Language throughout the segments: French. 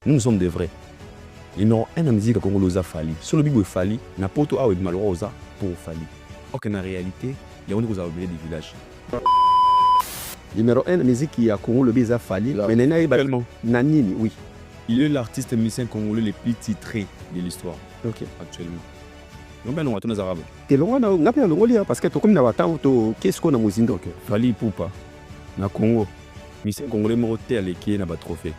Nous sommes des vrais. Numéro 1 la musique congolaise Fali. Sur le bibo Fali, na poto a malheureusement pour Fali. Ok, en réalité, il y a des oublié des villages. Numéro 1 la musique qui a Congo le biza Fali. Mais Nanini, oui. Il est l'artiste musicien congolais le plus titré de l'histoire. Ok. Actuellement. Donc ben on a tous les arabes. T'es loin na ngapi na longolia parce que to comme na watao to qu'est-ce qu'on a muzindo que Fali Poupa na Congo. Musicien congolais moroté à l'équipe na ba trophée.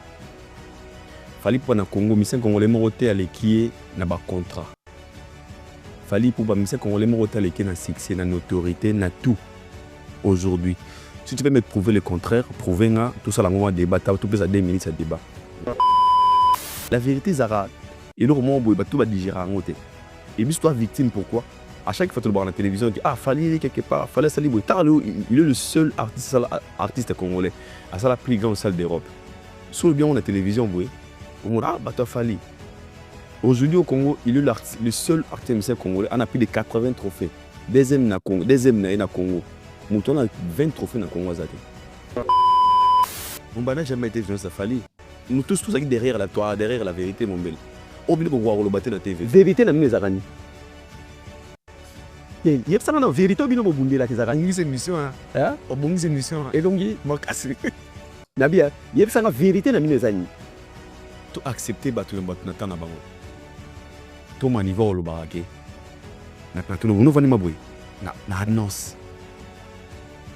Fali Poupa na Congo, musicien congolais moroté à l'équipe na ba contrat. Fali Poupa musicien congolais moroté à l'équipe na succès, na notoriété, na tout. Aujourd'hui, si tu veux me prouver le contraire, prouver nga tout ça la moment débat, tout plus à 2 minutes ça débat. La vérité Zara, et le moment où tout va digérer en côté. Et puis toi victime pourquoi? À chaque fois que tu le vois à la télévision, on dit ah Fali quelque part, Fali Sali Boutalo, il est le seul artiste congolais à la plus grande salle d'Europe. Sur le bien la télévision, vous voyez, on dit ah bah Fali. Aujourd'hui au Congo, il est le seul artiste congolais, on a plus de 80 trophées. Deuxième na Congo, Congo. Mouton a 20 trophées na Congo Azate. On n'a jamais été venu à Fali. Nous tous derrière la toile, derrière la vérité, mon bel. Oubliez de voir le battre la TV. Vérité, la mienne, Zarani. Il y a ça dans la vérité, il y a une la Zarani. C'est une mission. Hein? Bon, c'est une mission. Et donc, il y a ça dans la vérité, la mienne, Zarani. Tu acceptes battre le battre na temps na bango. Tu manivo le barake. Na plateau, nous venons ma boy. Na annonce.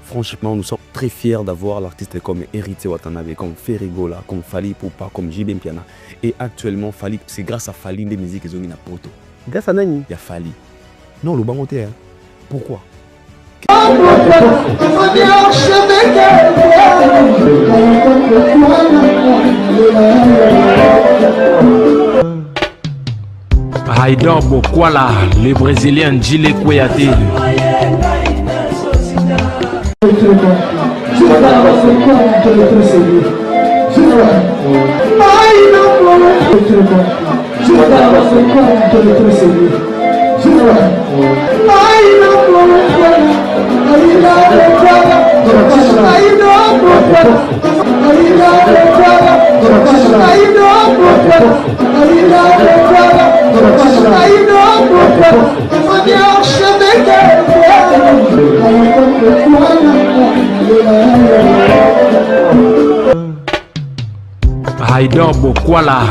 Franchement, nous sommes très fiers d'avoir l'artiste comme Héritier Watanabe, comme Ferrigola, comme Fali Poupa, comme JB Mpiana. Et actuellement, Fali, c'est grâce à Fali des musiques qu'ils ont mis à Poto. Grâce à Nani, il y a Fali. Non, le bangoté, hein. Pourquoi? Haïdor Bokwala, le Brésilien Gilles Kouyaté. Haïdor Bokwala.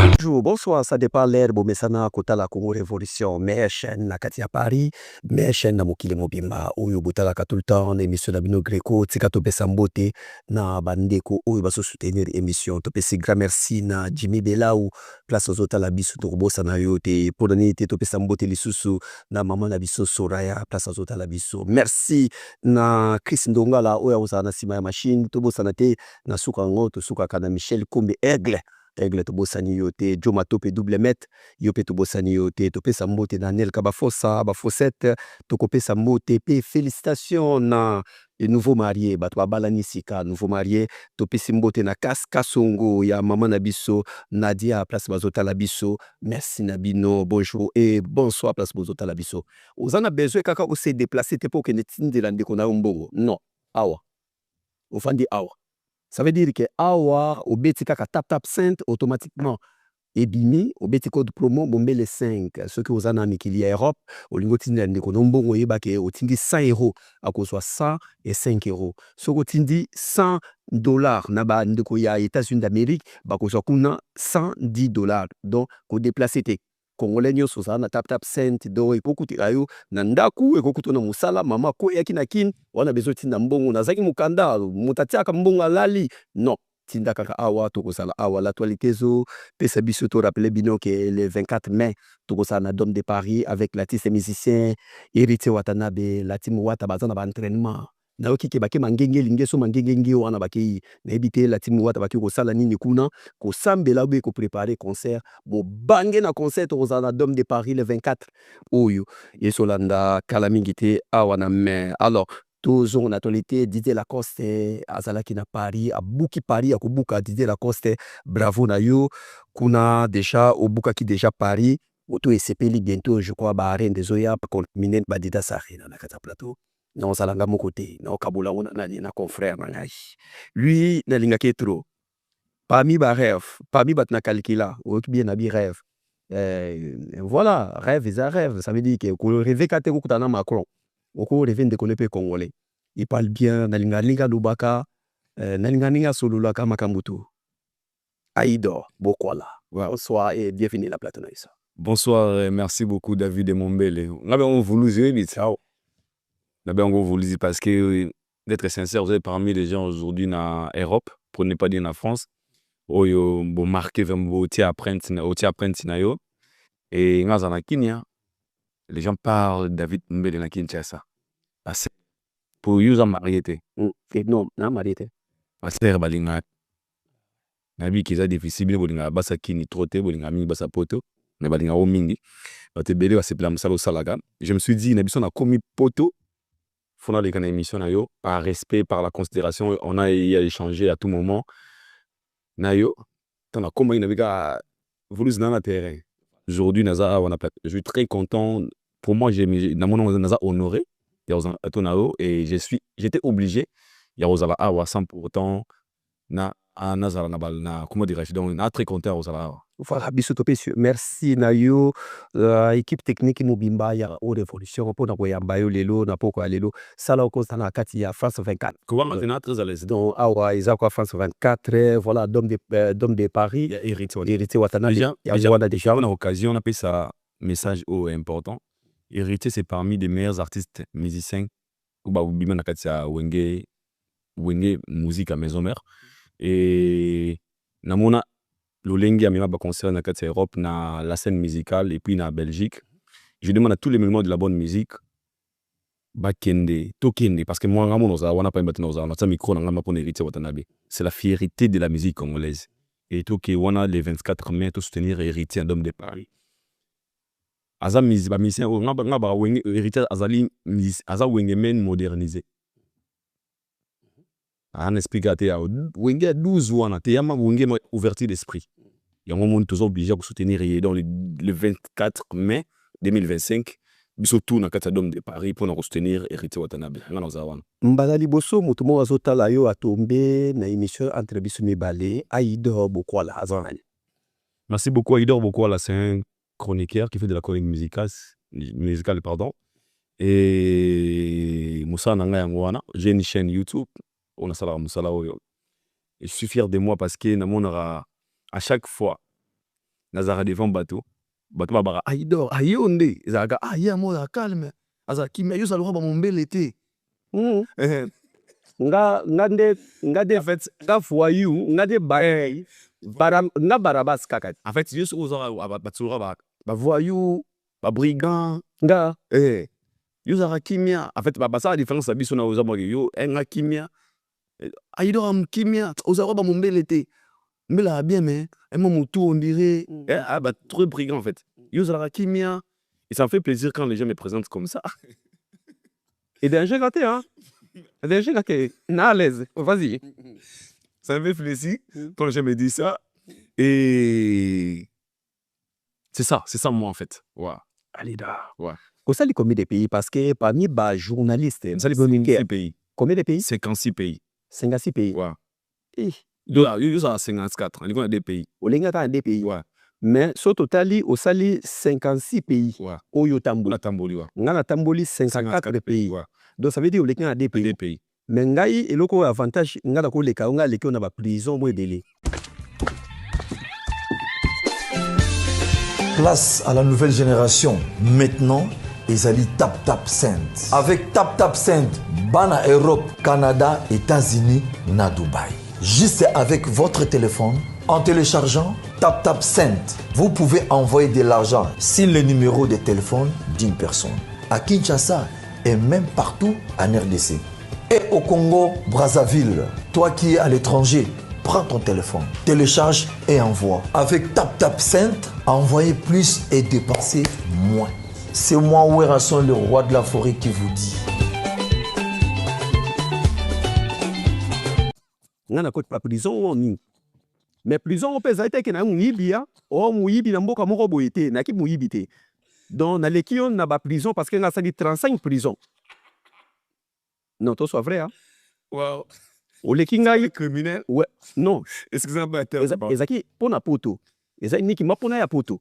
Bonsoir, ça dépend l'herbe, mais ça n'a qu'à la Congo Révolution. Mais chaîne na Katia Paris, mais chaîne na Mokili Mobimba, Oyo Boutala tout le temps, émission d'Abino Greco, Tikato Bessambote, na Bandeko, Oyo Basso soutenir émission. Topé si grand merci na Jimmy Belaou, place aux autres la bisu Turbo Sanayote, pour donner Topé Sambote Lissusu, na Maman la bisu Soraya, place aux autres la bisu. Merci na Chris Ndongala, Oyo Osana Sima Machine, Tobo Sanate, na Soukango, Suka Kana Michel Kombe Aigle. Aigle to bosani yote Joma tope double met yope to bosani yote tope sambote na Nel Kabafosa Bafosette to kope sambote pe félicitations na les nouveaux mariés batwa balani sika nouveau marié tope simbote na Kasongo ya maman Nabiso Nadia place bazota Labiso merci Nabino bonjour et bonsoir place bazota Labiso ozana besoin kaka o se déplacer te pour que netinde la ndeko na mbongo non awa ofandi awa. Ça veut dire que awa au beti kaka tap sainte automatiquement et bimi au beti code promo bombe les 5 ceux qui osana mikili Europe au lingo tindi ndeko nombongo yeba ke au tindi 100 € à cause soit 100 et 5 €. Ce que tindi 100 $ na ba ndeko ya États-Unis d'Amérique ba cause soit kuna 110 $. Donc ko déplacer te Congolais nyonso na tap sainte do ekokutira yo na ndaku ekokuto na musala mama ko yakina kin wana bezo tinda mbongo nazaki mukanda mutatiaka mbongo lali non tinda kaka awa tokosala awa l'actualité zo pesa biso to rappeler bino que le 24 mai tokosala na Dôme de Paris avec l'artiste musicien Héritier Watanabe la team Wata bazana ba entraînement na oki ke bake mangenge linge so mangenge ngi wana bake na ebité la team Wata bake ko sala nini kuna ko sambela be ko préparer concert bo bange na concert tokosala na Dôme de Paris le 24 oyo yesolanda kalamingite awana mais alors toujours en actualité Didier Lacoste azalaki na Paris a buki Paris akobuka Didier Lacoste bravo na yo kuna déjà obuka ki déjà Paris auto esepeli bientôt je crois ba arène des oya contre Minen Badida Sarina na kata plateau non salanga mon côté non kabula na confrère na lui na lingaki trop parmi ba rêve, parmi batna calcula, ou bien nabi rêve. Voilà, rêve is un rêve. Ça veut dire que qu'on rêve quand tu as Macron, ou qu'on rêve de connaître congolais. Il parle bien, nalinga lubaka, nalinga solulaka makambutu. Aïdor, Bokwala. Bonsoir et bienvenue à la plateau Naïssa. Bonsoir et merci beaucoup David et Mombele. On voulu dire ciao. On voulu dire parce que d'être sincère, vous êtes parmi les gens aujourd'hui dans l'Europe, pour ne pas dire en France, où vous marquez vraiment au apprendre Sinayo. Et dans Kenya, les gens parlent David Mombele dans Kinshasa. Parce que pour eux, mariété. Non, non, mariété. Parce que balinga. Nabi qui est difficile, balinga basa kini troté, balinga mi basa poto, mais balinga o mingi. Te belé va se plam salo salaga. Je me suis dit, nabi on a commis poto. Faut dans les émissions nayo par respect, par la considération, on a échangé à tout moment. Nayo, on a commis nabiga voulu dans le terrain. Aujourd'hui, Naza, je suis très content. Pour moi, j'ai Naza honoré et j'étais obligé. Il y a Rosala Awa sans pour autant na Nazara na comment dirais-je, donc na très content Rosala. Voilà, merci Nayo, équipe technique Mobimba ya au révolution pour na Yambayo lelo na poko lelo sala ko sana kati ya France 24. Comment maintenant très à l'aise. Donc awa izakwa France 24, voilà d'homme de Paris, hérité Watanabe. Déjà on a occasion on appelle ça message important. Hérité c'est parmi des meilleurs artistes musiciens ou ba bima na kati ya wenge musique à maison mère et namona l'Olengi a mis un concert dans l'Europe, dans la scène musicale et puis dans la Belgique. Je demande à tous les moments de la bonne musique, Bakende, Tokende, parce que moi, c'est la fierté de la musique congolaise. Et Toké, on a les 24 mai, tout soutenir héritier d'homme de Paris. Aza musicien, héritier Aza Wengemen modernisé. Un esprit gâté, Wenge 12 ans, il y a une ouverture d'esprit. Il y a un moment toujours obligé de soutenir dans le 24 mai 2025, surtout dans le Dôme de Paris pour nous soutenir Héritier Watanabe. Mbala liboso mutumo azotala yo atombe na émission entre biso mibale Aïdor Bokwala azanani. Merci beaucoup Aïdor Bokwala, c'est un chroniqueur qui fait de la chronique musicale pardon. Et Moussa Nanga Yangwana, j'ai une chaîne YouTube. On a ça et je suis fier de moi parce que à chaque fois Nazara devant bateau babara Aïdor ayonde zaga ya mola calme azaki mais yo ça le roi mon bel été nga fait nga foyu nga de baray nga barabas kaka en fait juste aux batsura ba voyou ba brigand nga yo zara kimia en fait ba ça la différence à biso na ozamo yo nga kimia Aïdor am kimia ozaro ba mon bel été mais là bien mais mon tour on dirait trop brigand en fait yo zara kimia et ça me fait plaisir quand les gens me présentent comme ça et danger gâté hein danger gâté na à l'aise vas-y ça me fait plaisir quand les gens me disent ça et c'est ça moi en fait ouais Alida ouais ça li combien de pays parce que parmi les journalistes ça li combien de pays combien de pays 56 pays 56 pays ouais et yo ça 54 il y a des pays olenga ta des pays ouais mais au total au sali 56 pays ouais oyo tamboli na tamboli ouais ngana tamboli 54 pays ouais donc ça veut dire olenga des pays mais ngai eloko avantage ngala ko leka ngala leki na ba prison mo délai. Place à la nouvelle génération. Maintenant, Ezali Tap Tap Send. Avec Tap Tap Send, Bana Europe, Canada, États-Unis, na Dubaï. Juste avec votre téléphone, en téléchargeant Tap Tap Send, vous pouvez envoyer de l'argent sur le numéro de téléphone d'une personne. À Kinshasa et même partout en RDC. Et au Congo, Brazzaville, toi qui es à l'étranger, prends ton téléphone, télécharge et envoie. Avec Tap Tap Send, envoyez plus et dépensez moins. C'est moi, Werasson, le roi de la forêt, qui vous dit. Ngana ko pa prison ni. Mais prison on peut zaite ke na muibia, o muibi na mboka moko boyete, na ki muibité. Donc na lekion na ba prison parce que nga sali 35 prison. Non, tout soit vrai hein. Wow. oleki ngai criminel. ouais non Excusez-moi, ezaki pona poto ezaki niki mapona ya poto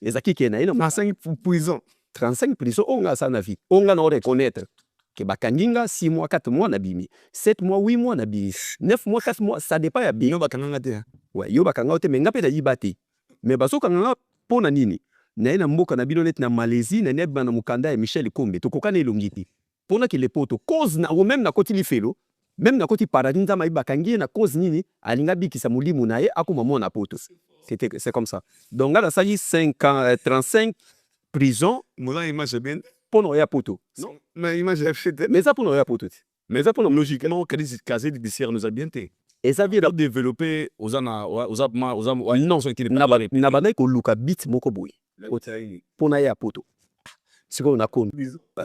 ezaki kena ina 35 prison. 35 prison onga sa na vie onga na reconnaître que bakanginga 6 mois 4 mois na bimi 7 mois 8 mois na bimi 9 mois 4 mois ça dépend ya bimi Yo bakanga te. ouais yo bakanga te mais nga pe da yibate mais basoka nga pona nini na ina mboka na bino net na Malaisie na net na mukanda ya Michel Kombe to kokana elongi te pona que les poto cause na même na koti lifelo même na koti paradis nzama bakangi na cause nini alinga bikisa mulimu na ye akuma mona poto c'est comme ça donc là ça y 5 ans 35 prison Mola image bien. pono ya poto Non, mais image fait. mais ça pono ya poto Mais ça pour logiquement quasi casé de dessert nous a bien été. et ça vient Développer aux non na bana ko luka bit moko boy pona ya poto siko na kon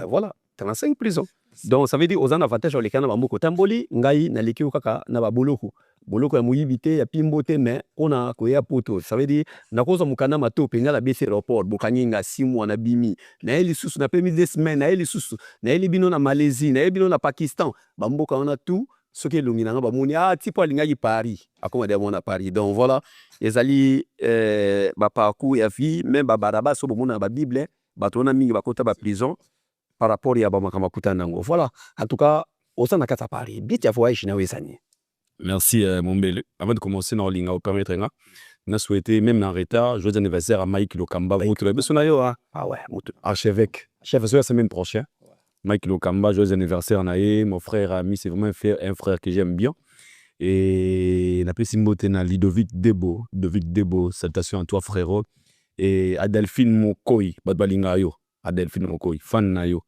voilà 35 prison donc ça veut dire aux avantages les kana bamoko tamboli ngai na leki kaka na baboloko boloko ya muyibite ya pimbote mais ona ko ya poto ça veut dire na koza mukana mato penga la bc aéroport bokaninga 6 mois na bimi na eli susu na pemi 2 semaines na eli susu na eli bino na Malaisie na eli bino na Pakistan bamboka on a tout ce qui est longi na bamoni tipo alinga ki Paris akoma de mona Paris donc voilà ezali ba parcours ya vie même ba baraba so bomona ba bible batona mingi bakota ba prison par rapport à Bamakamakuta Nango. Voilà. En tout cas, au sein de Kata Paris, bit ya voyage na wesani. Merci mon bel. Avant de commencer dans l'inga au permettre nga, on a souhaité même en retard joyeux anniversaire à Mike Lokamba. Ah ouais, archevêque. Chef la semaine prochaine. Mike Lokamba, joyeux anniversaire naé, mon frère ami, c'est vraiment un frère que j'aime bien. Et na pesi mbote na Ludovic Debo, salutations à toi frérot et Adelphine Mokoi, badbalinga yo. Adelphine Mokoi, fan na yo.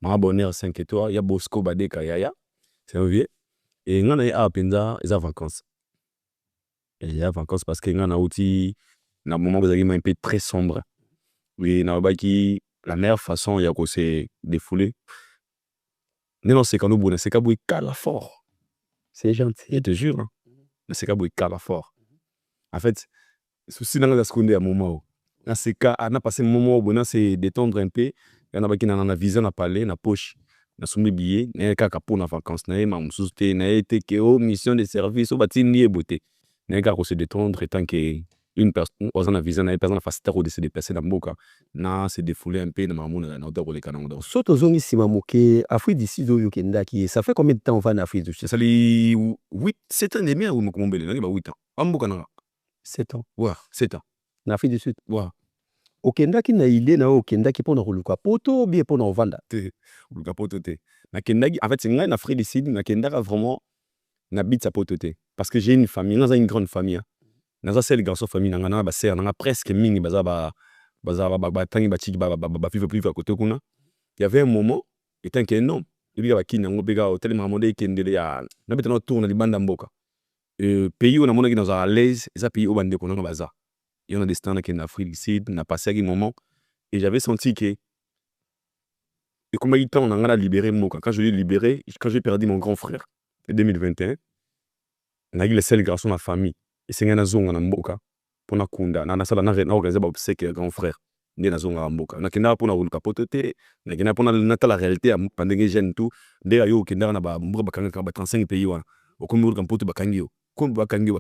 Ma bonheur 5 étoiles, ya Bosco Badeka yaya. C'est un vieux. Et on a à Penda, ils ont vacances. Et il y a vacances parce que on a outil na moment où un peu très sombre. Oui, na baki la meilleure façon il y a que c'est défouler. Non, c'est quand nous bonne, c'est kabou cala fort. C'est gentil. Je te jure. Hein. C'est kabou cala fort. En fait, souci dans la seconde à moment. Dans ces cas, on a passé un moment où on c'est détendre un peu. On a baki na visa na parler na poche. Na somme billet, na kaka pour na vacances na ma mususte na été que mission de service au bati ni beauté. Na kaka se détendre étant que une personne aux en visa na personne faciliter au décès de passer dans boka. Na se défouler un peu na mamuna na hauteur les canons. Soto zongi simamoke Afrique du Sud yo kendaki. Ça fait combien de temps on va en Afrique du Sud? Ça les 7 ans et demi ou mokombele, na ba 8 ans. Amboka na 7 ans. Ouais, 7 ans. En Afrique du Sud. Ouais. Okendaki na ile na okendaki pona koluka poto bien pona ovanda. Koluka poto te. Na kendaki en fait c'est ngai na Afrique du Sud na kendaka vraiment na bit sa poto te parce que j'ai une famille, dans une grande famille. Dans seul garçon famille na ngana ba sœur na presque mingi baza ba tangi ba chiki ba vivre plus à côté kuna. Il y avait un moment étant que non, il y a qui nango bega hôtel mamode kendele ya na betana tourne libanda mboka. Pays où na mona qui dans à l'aise, ça pays où bande kuna baza. Il y en a des stands qui en Afrique du Sud, on a passé un moment et j'avais senti que et combien de temps on a libéré mon quand je l'ai libéré, quand j'ai perdu mon grand frère en 2021, on a eu le seul garçon de la famille et c'est un azon en mboka pour na kunda na sala na organiser ba obsèque grand frère né na zonga mboka na kenda pour na rouler capoter na kenda pour na la réalité pendant que jeune tout dès ayo kenda na ba mboka bakanga ba 35 pays wa okomi rouler capoter bakangio comme bakangio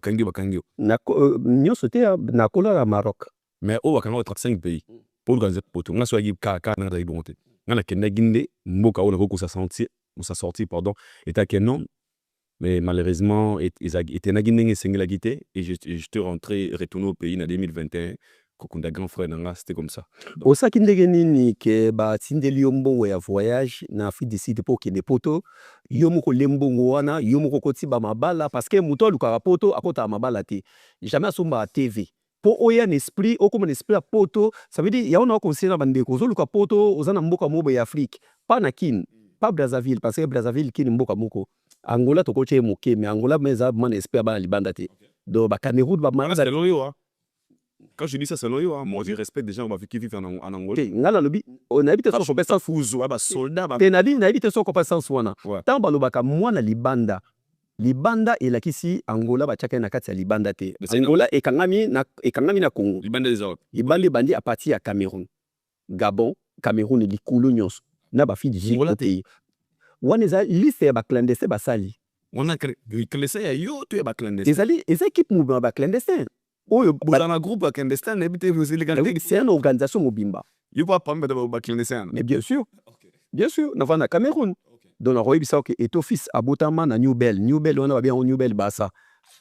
na nyoso te na kola la Maroc mais au bakanga 35 pays pour organiser poto nga so yi ka na da ibonte nga na kenda ginde mboka ona ko sa sorti pardon eta que non mais malheureusement était na ginde ngi sengela gité et j'étais retourné au pays en 2021 kokunda grand frère nanga c'était comme ça osaki ndenge nini ke ba tindeli yo mbongo ya voyage na Afrique du Sud pour kende poto yo moko lembongo wana yo moko koti ba mabala parce que muto lukaka poto akota mabala te jamais asomba TV po oya un esprit o comme un esprit à poto ça veut dire ya on a conseillé bande ko zo luka poto ozana mboka mobo ya Afrique pas na kin pas Brazzaville parce que Brazzaville kin mboka moko Angola to koche moke mais Angola meza man esprit ba libanda te do ba Cameroun ba mara c'est loyo. Quand je dis ça, c'est loyal. Moi, je respecte des gens qui vivent en Angola. Ngala lobi, on habite sur compétence fuzu, aba soldat. Tenadi na habite sur compétence wana. Tant balobaka mwana libanda. Libanda et la kisi Angola ba chaka na kati ya libanda te. Angola ekangami na Congo. Libanda des autres. Libanda bandi a partir ya Cameroun. Gabon, Cameroun et likulu nyonso. Na ba fi di Angola te. Waneza liste ba clandestin ba sali. On a clandestin ya yo to ya clandestin. ezali eza équipe mobimba baclandestin oyo Dans un groupe clandestin, vous c'est une organisation mobimba. yo pas parmi ba clandestin. Mais bien sûr, bien sûr, nava na Cameroun. Donc nakoyebisa ke etofis abotama na New Bell wana babia New Bell basa.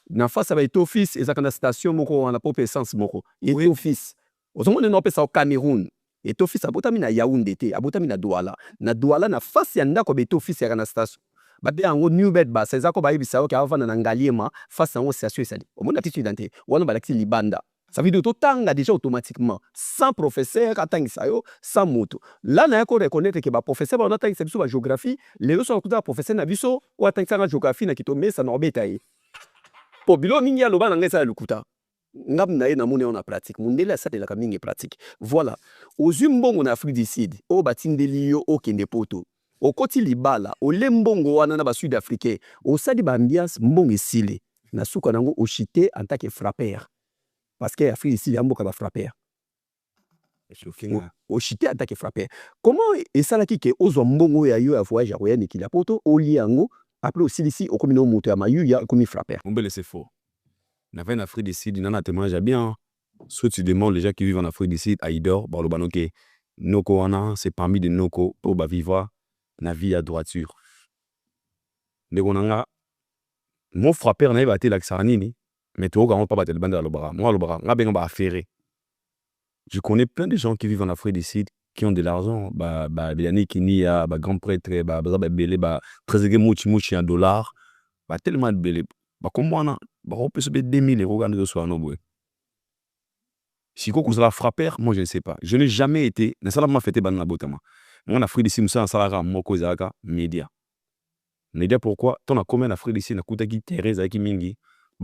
Na face aba etofis ezaka na station moko wana propre essence moko. Etofis. Ozomona na opesa au Cameroun. Etofis abotami na Yaoundé te, abotami na Douala. Na Douala na face ya ndako betofis ya na station. Babia yango New Bell basa ezako bayebisa ke avana na Ngaliema face yango station esali. Omona titu identité. Wana balaki libanda. Ça veut dire que tu déjà automatiquement, sans professeur, sans moto. Là, on a reconnaître que le professeur, on a la géographie, les autres sont les professeurs, ou la géographie, mais ça n'a pas été. Pour bilo mingi aloba na ngesa lukuta. Ngam na ye na mone on a pratique. Mundela ça de la mingi pratique. Voilà. Aux umbongo na Afrique du Sud, o batindeli yo o kende poto. O koti libala, o lembongo wana na ba sud-africain, o sadi ba ambiance mbongo esile. Na suka nango o chité en tant que frappeur. Parce que l'Afrique ici, il y a beaucoup de frappeurs. Au chité en tant que frappeur. Comment et ça là qui est aux ombongo ya yo à voyage à royane qui la poto au liango après aussi ici au communo monte à mayu ya comme frappeur. On bel c'est faux. Na en Afrique du Sud, il en a témoignage bien. Soit tu demandes les gens qui vivent en Afrique du Sud à Idor, Barlobanoke, Noko wana, c'est parmi des Noko pour ba vivre na vie à droiture. Negonanga mon frappeur n'a pas été l'axanini. Mais tu vois, pas battre le bandar moi, le bras, je connais plein de gens qui vivent en Afrique du Sud, qui ont de l'argent, Yannick Inia, grand prêtre, belé, très mouchi en dollars, tellement de belé. Comme moi, on peut se mettre 2000 euros de soir, non, si vous avez frappé, moi je ne sais pas. Je n'ai jamais été, ne sais pas fait ban la botama. Moi en Afrique du Sud, ça salara moko zaka média. Média pourquoi? Ton a combien en Afrique du Sud, na kuta ki Thérèse avec mingi.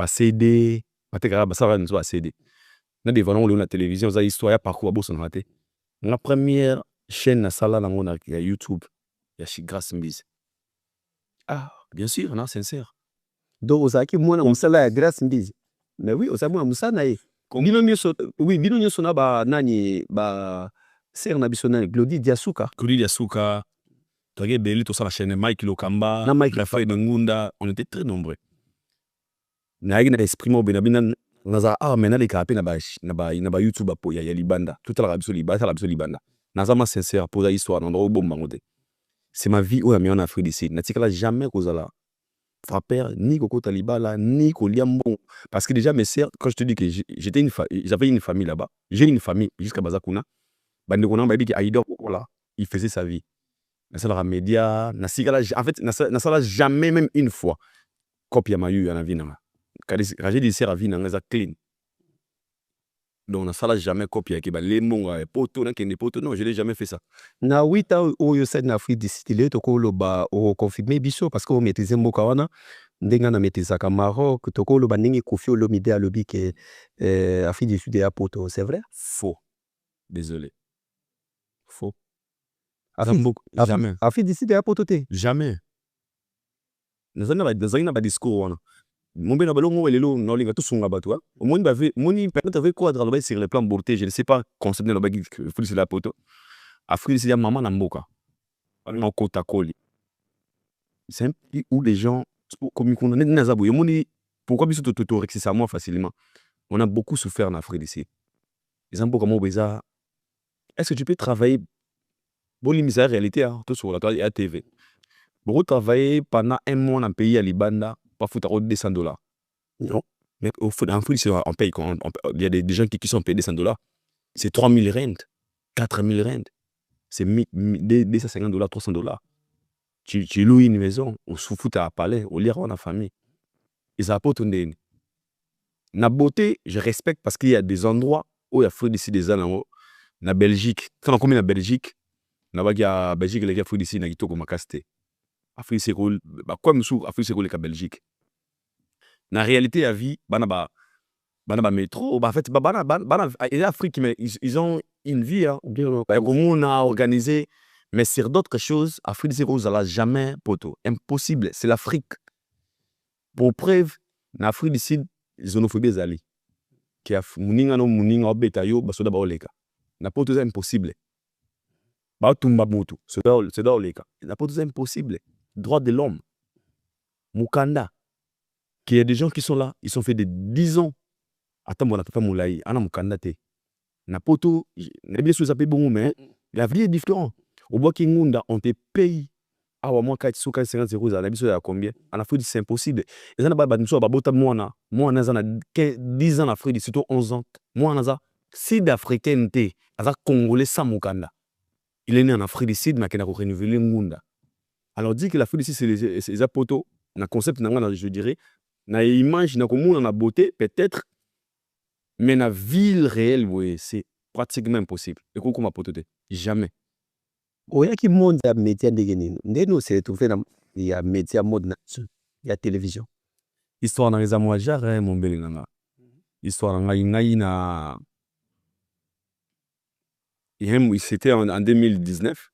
CD, ça va nous CD. Nous devons la télévision, ça histoire parcours à bourse raté. La première chaîne na sala nango na YouTube, ya Grâce Mbizi. Ah, bien sûr, non, sincère. Donc ozaki mwana musala ya Grâce Mbizi. Mais oui, ozaki mwana musana ye. Bino nyoso, oui, bino nyoso na ba nani ba ser na biso nani Glody Diasuka. Glody Diasuka. Tu as belé tout ça la chaîne Mike Lokamba, na Mike Rafael Ngunda, on était très nombreux. Na yaki na esprit mo benabina naza mena le kape na ba YouTube po ya libanda tout la rabiso libanda naza ma sincère pour la histoire non bomba ngode c'est ma vie au en Afrique du Sud na tikala jamais kozala frapper ni koko talibala ni koliambon parce que déjà mes sœurs quand je te dis que j'avais une famille là-bas j'ai une famille jusqu'à Bazakuna bande kona ba biki Aïdor voilà il faisait sa vie na sala média na sikala en fait na sala jamais même une fois copie mayu ya na vie na Rajer dit à vie dans clean. Donc on n'a jamais copié qui les monts poto non je l'ai jamais fait ça. Na 8 ans où yo said na Afrique du Sud to ko lo ba o confirmer biso parce que on maîtriser mboka wana ndenga na maîtriser ka Maroc to ko lo ba ndingi Koffi Olomide alobi ke Afrique du Sud ya poto, c'est vrai? Faux. Désolé. Faux. Jamais. Afrique du Sud ya poto te. Jamais. Nous avons pas discours wana. Mon ben balongo elelo no linga tout sunga batwa moni bave moni peut-être avec quoi dans sur le plan beauté je ne sais pas concept le bagi faut sur la poto Afrique c'est maman na mboka on kota koli c'est un pays où les gens comme on est dans zabo moni pourquoi biso to rexer ça moi facilement on a beaucoup souffert en Afrique ici les mboka mo beza est-ce que tu peux travailler bon limisa réalité tout sur la TV beaucoup travailler pendant un mois dans un pays à Libanda pas foutre à $200. Non. Mais au fond, en France, on paye. Il y a des gens qui sont payés $200. C'est 3000 rentes, 4000 rentes. C'est $250, $300. Tu loues une maison, on se fout à parler, on lit à la famille. Ils apportent une. La beauté, je respecte parce qu'il y a des endroits où il y a fruits d'ici des années. La Belgique, quand on connaît la Belgique, il y a Belgique, il y a fruits d'ici, il y a comme Casté. Afrique c'est cool, comme sous Afrique c'est cool la Belgique. Na réalité à vie, banaba métro, en fait les Afrique mais ils ont une vie comme on a organisé mais sur d'autres choses, Afrique c'est cool, ça l'a jamais poto, impossible, c'est l'Afrique. Pour preuve, en Afrique du Sud, xénophobie zali. Qui a muninga obeta yo basoda ba oleka. Na poto c'est impossible. Ba tumba moto, c'est dans oleka. Na poto c'est impossible. Droit de l'homme. Mukanda. Qu'il y a des gens qui sont là, ils sont fait des 10 ans. Attends, bon, on a pas moulaï. Ana Mukanda te. Na poto, bien sûr, ça peut bon, mais la vie est différente. Au bois qui ngunda, on te paye. Ah, moi, 50 euros, la vie, à combien? En Afrique, c'est impossible. Et ça n'a pas de chose, moi, on a 10 ans en Afrique, surtout 11 ans. Moi, on a Sud-Africain, on Congolais sans Mukanda. Il est né en Afrique du Sud, mais il a renouvelé Ngunda. Alors, dit que l'Afrique du Sud, c'est les apotos, un concept, je dirais, na image, na commun, na beauté, peut-être, mais la ville réelle, oui, c'est pratiquement impossible. Et comment ma pote, jamais. Oyaki monde ya média ndenge nini ndeni se retrouvé na ya média mode na ya télévision. Histoire dans les amourages, mon bel nanga. Histoire dans na c'était en 2019.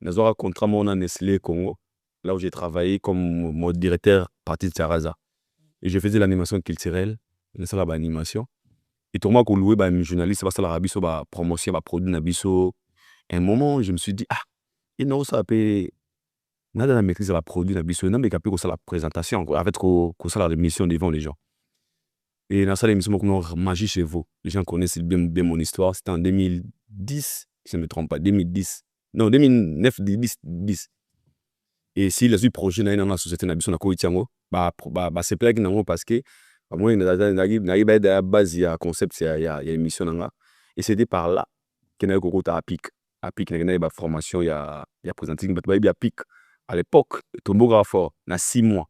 Nous avons un contrat à Nestlé Congo, là où j'ai travaillé comme mon directeur parti de Saraza. Et je faisais l'animation culturelle, l'animation. Et tout le monde loué un journaliste, c'est la rabiso ba promotion ba produit na biso. Un moment, je me suis dit il n'a pas pu nada la maîtrise la produit na biso, n'a pas pu faire la présentation, en fait ko ça la mission devant les gens. Et dans ça l'émission comme Magie chez vous. Les gens connaissent bien mon histoire, c'était en 2010, si je ne me trompe pas, 2010. Non, 2009 10. Et si les projets dans la société na biso na ko itiango, c'est plaque nango parce que moi na base il y a concept il y a émission nanga. Et c'était par là que na ko ta à pic na formation il y a présenté à pic à l'époque tombogra fort na 6 mois.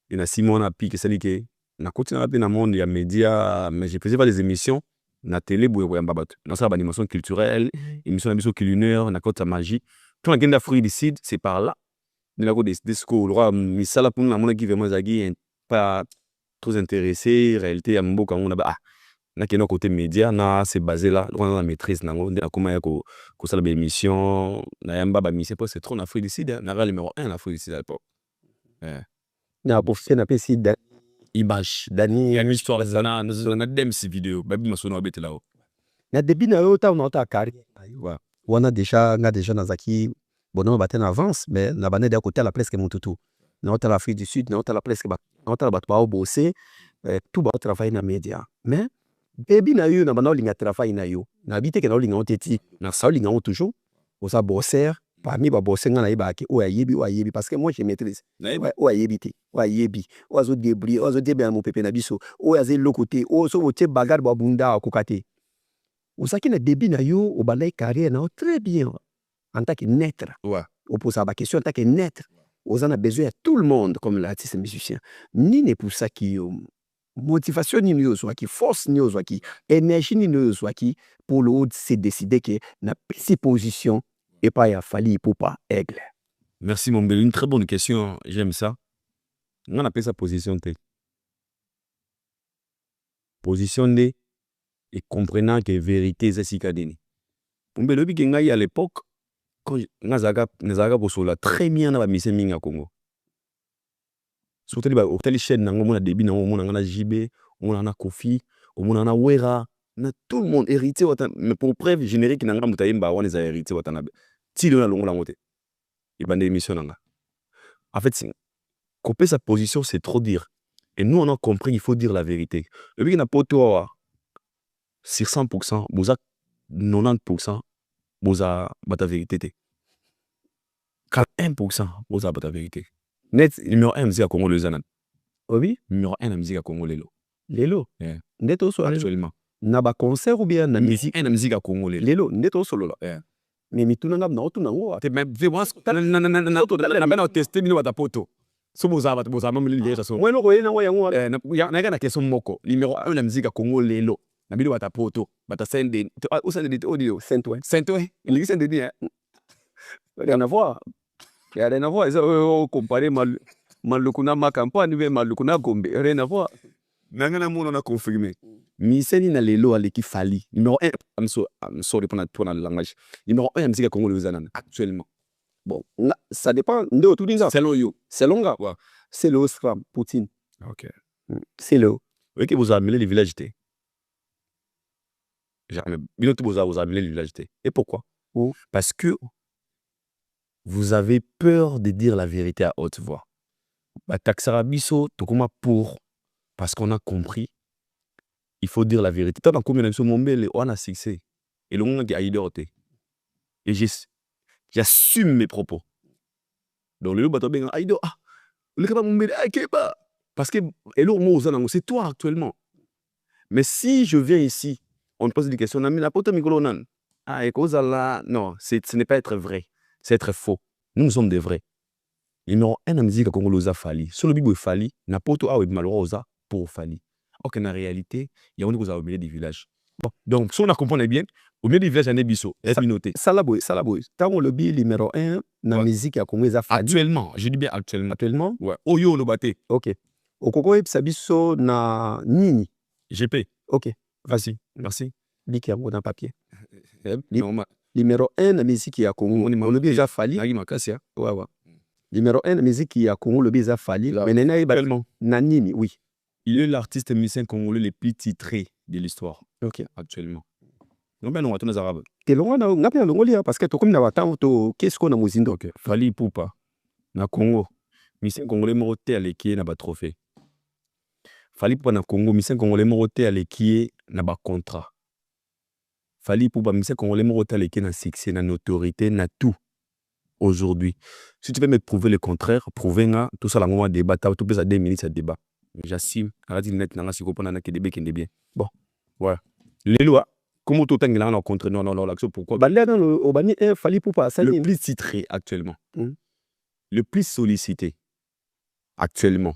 Et na 6 mois na pic c'est que na continué dans le monde il y a médias mais je faisais pas des émissions na télé boye mbabat dans ça animation culturelle émission d'ambition culinaire na côté magie tout la game d'Afrique du Sud c'est par là de la côte des schools roi misala pour la monde qui vraiment zagi pas trop intéressé réalité à mboka on a na keno côté média na c'est basé là on a la maîtrise na comment ya ko ça la émission na yamba ba mission c'est trop en Afrique du Sud na numéro 1 en Afrique du Sud à l'époque Na pour faire na pesi image dani il y a une histoire na dem ces vidéos babi masono abete là na début na yo ta on ta carrière wana déjà nazaki bono baten avance mais na bane de côté la presque mututu na ta l'Afrique du Sud na ta la presque na ta bato ba bosser tout ba travailler na média mais début na yo na bana linga travailler na yo na bité que na linga oteti na ça linga toujours osa bosser parmi ba bosser nga na ibaki o ayebi parce que moi je maîtrise o ayebité o ayebi o azo débrouiller o azo débrouiller mon pépé na biso o azo le côté o so wote bagarre ba bunda kokate osaki na début na yo o balai carrière na très bien en tant que naître o pose la question en tant que naître on a besoin de tout le monde comme l'artiste musicien ni ne pour ça qui motivation ni nous soit qui force ni soit qui énergie ni nous soit qui pour l'autre c'est décider que na petite position et pas ya fali pour pas aigle. Merci mon bel, une très bonne question, j'aime ça. On appelle ça position T. Position D et comprenant que vérité c'est si cadeni. Mon bel obi kengai à l'époque quand nazaga pour cela très bien na ba mise minga Congo. Surtout les hôtel chaîne nango mona débit nango mona na JB, mona na Kofi, mona na Wera, na tout le monde hérité mais pour preuve générique nanga mutayemba wana za hérité watanabe. Ti le na longo la moté. Et bande émission nanga. En fait, couper sa position c'est trop dire. Et nous on a compris qu'il faut dire la vérité. Le big na poto sur 100%, boza 90% boza bata vérité. 1% boza bata vérité. Net numéro 1 musique à Congo le zanan. Oui, numéro 1 la musique à Congo lelo. Lelo. Neto so Absolument. Na ba concert ou bien na musique la musique à Congo lelo neto solo là. Mais mituna na auto nango. Te même vraiment na bana tester mino bata poto. So boza même le so. Moi no ko na yango. Na question moko. Numéro 1 la musique à Congo lelo. Na bino bata poto, bata sende. Où ça de audio Saint-Ouen. Il dit Saint-Denis. Rien à voir. Il y a rien à voir. Ils comparer Malukuna ma campagne avec Malukuna Gombe. Rien à voir. Nangana mon on a confirmé. Miseni na lelo aleki fali. Numéro 1, I'm sorry pour la langage. Numéro 1 musique à Congo le zanan actuellement. Bon, ça dépend de tout ça. Selon you. Selon gars. C'est le Osram Poutine. OK. C'est le. OK, vous amenez les villages T. Jamais. Vous amenez les villages T. Et pourquoi? Parce que vous avez peur de dire la vérité à haute voix. bataxera biso tokoma pour parce qu'on a compris. Il faut dire la vérité. Tant qu'on a mon bel on a succès et le monde qui a idée et j'assume mes propos. Donc le bateau ben aido ah le keba mon bel keba parce que et le mot c'est toi actuellement. Mais si je viens ici, on me pose des questions, on a mis la pote micro-nan. Ah, et cause là, non, ce n'est pas être vrai, c'est être faux. Nous sommes des vrais. Il y a un musique congolaise Fali. Sur le Bible Fali, n'a pas tout à malheureusement pour Fali. Ok, en réalité, il y a un au milieu du village. Bon, donc, si on a compris bien, au milieu du village, il y a des bisous. Et puis noté. Salaboy. Tant le bi numéro 1, la musique à congolaise Fali. Actuellement, je dis bien actuellement. Actuellement? Ouais. Oyo le baté. Ok. Au Congo, Sabiso na Nini. GP. Ok. Vas-y. Merci. Biki à mon papier. Numéro 1, la musique à Congo. On le déjà Fali. Ouais. Numéro 1, la musique à Congo, le déjà Fali. Mais actuellement. Na Nini, oui. Il est l'artiste musicien congolais le plus titré de l'histoire. Ok. Actuellement. Non, ben non, les Arabes. T'es loin, parce que tu comme qu'est-ce qu'on a mouzindo. Ok. Fali Poupa. Na Congo. Musicien congolais moroté à l'équipe n'a pas trophée. Fali Poupa na Congo. Musicien congolais moroté à l'équipe n'a pas contrat. Fali Poupa, musicien congolais moroté à l'équipe n'a succès, n'a notoriété, n'a tout. Aujourd'hui. Si tu veux me prouver le contraire, prouver tout ça, la débat, tout peut ça 2 minutes, ça débat. J'assume. Bon, voilà. Les lois, comment tout le temps on a contre non, l'action, pourquoi le plus titré actuellement, le plus sollicité actuellement,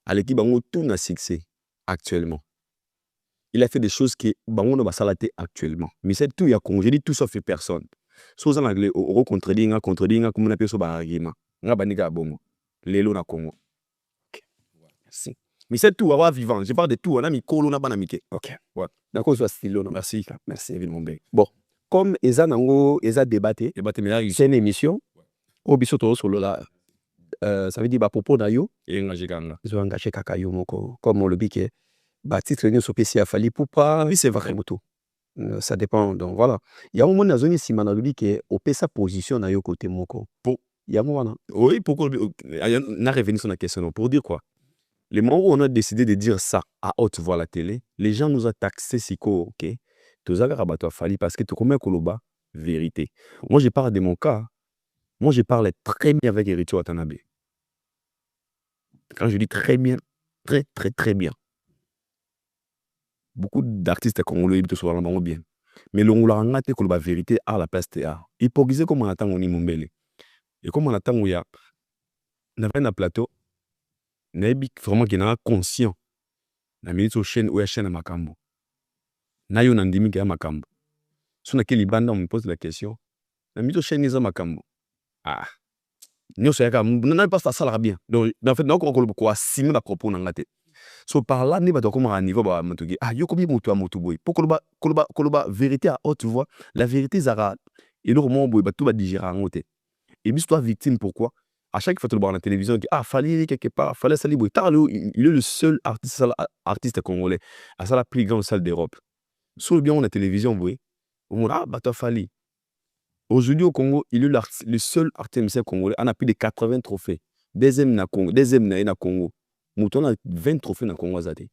à l'équipe, tout n'a succès actuellement. Il a fait des choses qui on va salater actuellement. Mais c'est tout, il y a congé, tout sauf personne. Soit en anglais, on contredit, comme on appelle ça, argument. On a baniga bongo. Les lois na Congo. Merci. Mais c'est tout, avoir vivant. Je parle de tout. On a mis Kolo, on a banamité. Ok. Ouais. D'accord, soit style. Merci. Merci, évidemment. Bon, comme Eza Nango, Eza débatté, c'est une émission. Au bisoto sur là, ça veut dire bah propos na yo. Et engagé kanga. Ils ont engagé Kakayo moko. Comme on le dit que bah titre nous sopesi à Fali Poupa. Oui, c'est vrai moto. Ça dépend. Donc voilà. Il y a un moment dans zone si manalobi que au sa position na yo côté moko. Pour. Il y a un moment. Oui, pourquoi on a revenu sur la question. Pour dire quoi? Le moment où on a décidé de dire ça à haute voix à la télé, les gens nous ont taxé si quoi, ok? Tous les rabattu à Fali parce que tu combien Koloba, vérité. Moi, je parle de mon cas. Moi, je parle très bien avec Eritio Watanabe. Quand je dis très bien, très bien. Beaucoup d'artistes congolais te sont vraiment bien. Mais l'on l'a engagé Koloba vérité à la place de art. Hypocrisie comme on attend on y mombele. Et comme on attend où il y a un plateau. Nabi vraiment qui n'a conscient na minute au chaîne ou chaîne à makambo na yo nandimi ka makambo so na keli banda on me pose la question na minute au chaîne ni za makambo ah nyo so yaka na pas ça la bien donc en fait donc on ko assumer la propos na ngate so par là ni ba to comme à niveau ba matugi ah yo kobi mutu a mutu boy pour koloba vérité à haute voix la vérité zara et le moment boy ba tout ba digérer ngote et bis toi victime pourquoi à chaque fois que tu le vois à la télévision, Fali quelque part, Fali Saliboy, il est le seul artiste congolais à la plus grande salle d'Europe. Sur le bien, on a la télévision, vous voyez, on a Fali. Aujourd'hui au Congo, il est le seul artiste congolais, on a plus de 80 trophées. Deuxième na Congo. Mouton a 20 trophées na Congo Azate.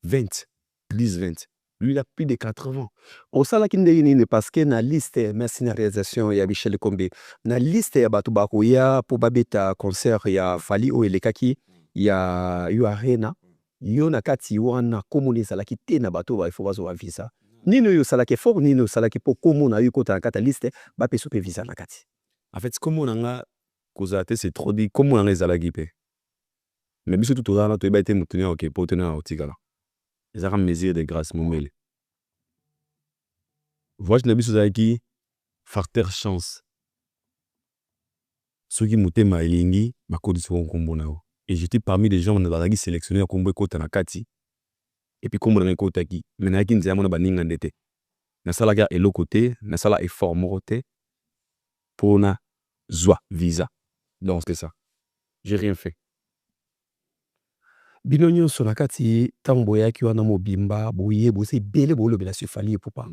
20, plus 20. Lui, il a plus de 80. Au sala kinde parce que na liste merci na réalisation ya Michel Kombe. Na liste ya batu bako ya pour babeta concert ya Fali o elekaki ya yu arena. Yo na kati wana komuni sala ki te na batu ba il faut bazo visa. Nino yo sala ke fort nino sala ke po komuna yu kota na kata liste ba pe sope visa na kati. En fait comme on nga kozate c'est trop dit comme on nga zala gipe. Mais biso tout na to ba été mutuni OK pour tenir au tigala. Les armes mesures de grâce momele. Voici na biso zaki facteur chance. Ceux qui mutema elingi makodisi nkombo na o. Et j'étais parmi les gens qui sélectionnés à Kombo Kota na Kati. Et puis Kombo na Kota ki, mais qui nzia mona baninga ndete. Na sala ga elo côté, na sala effort moroté pour na zwa visa. Donc c'est ça. J'ai rien fait. Binonyo sonakati tambo yaki wana mobimba boye bose bele bolo bela se Fali Poupa.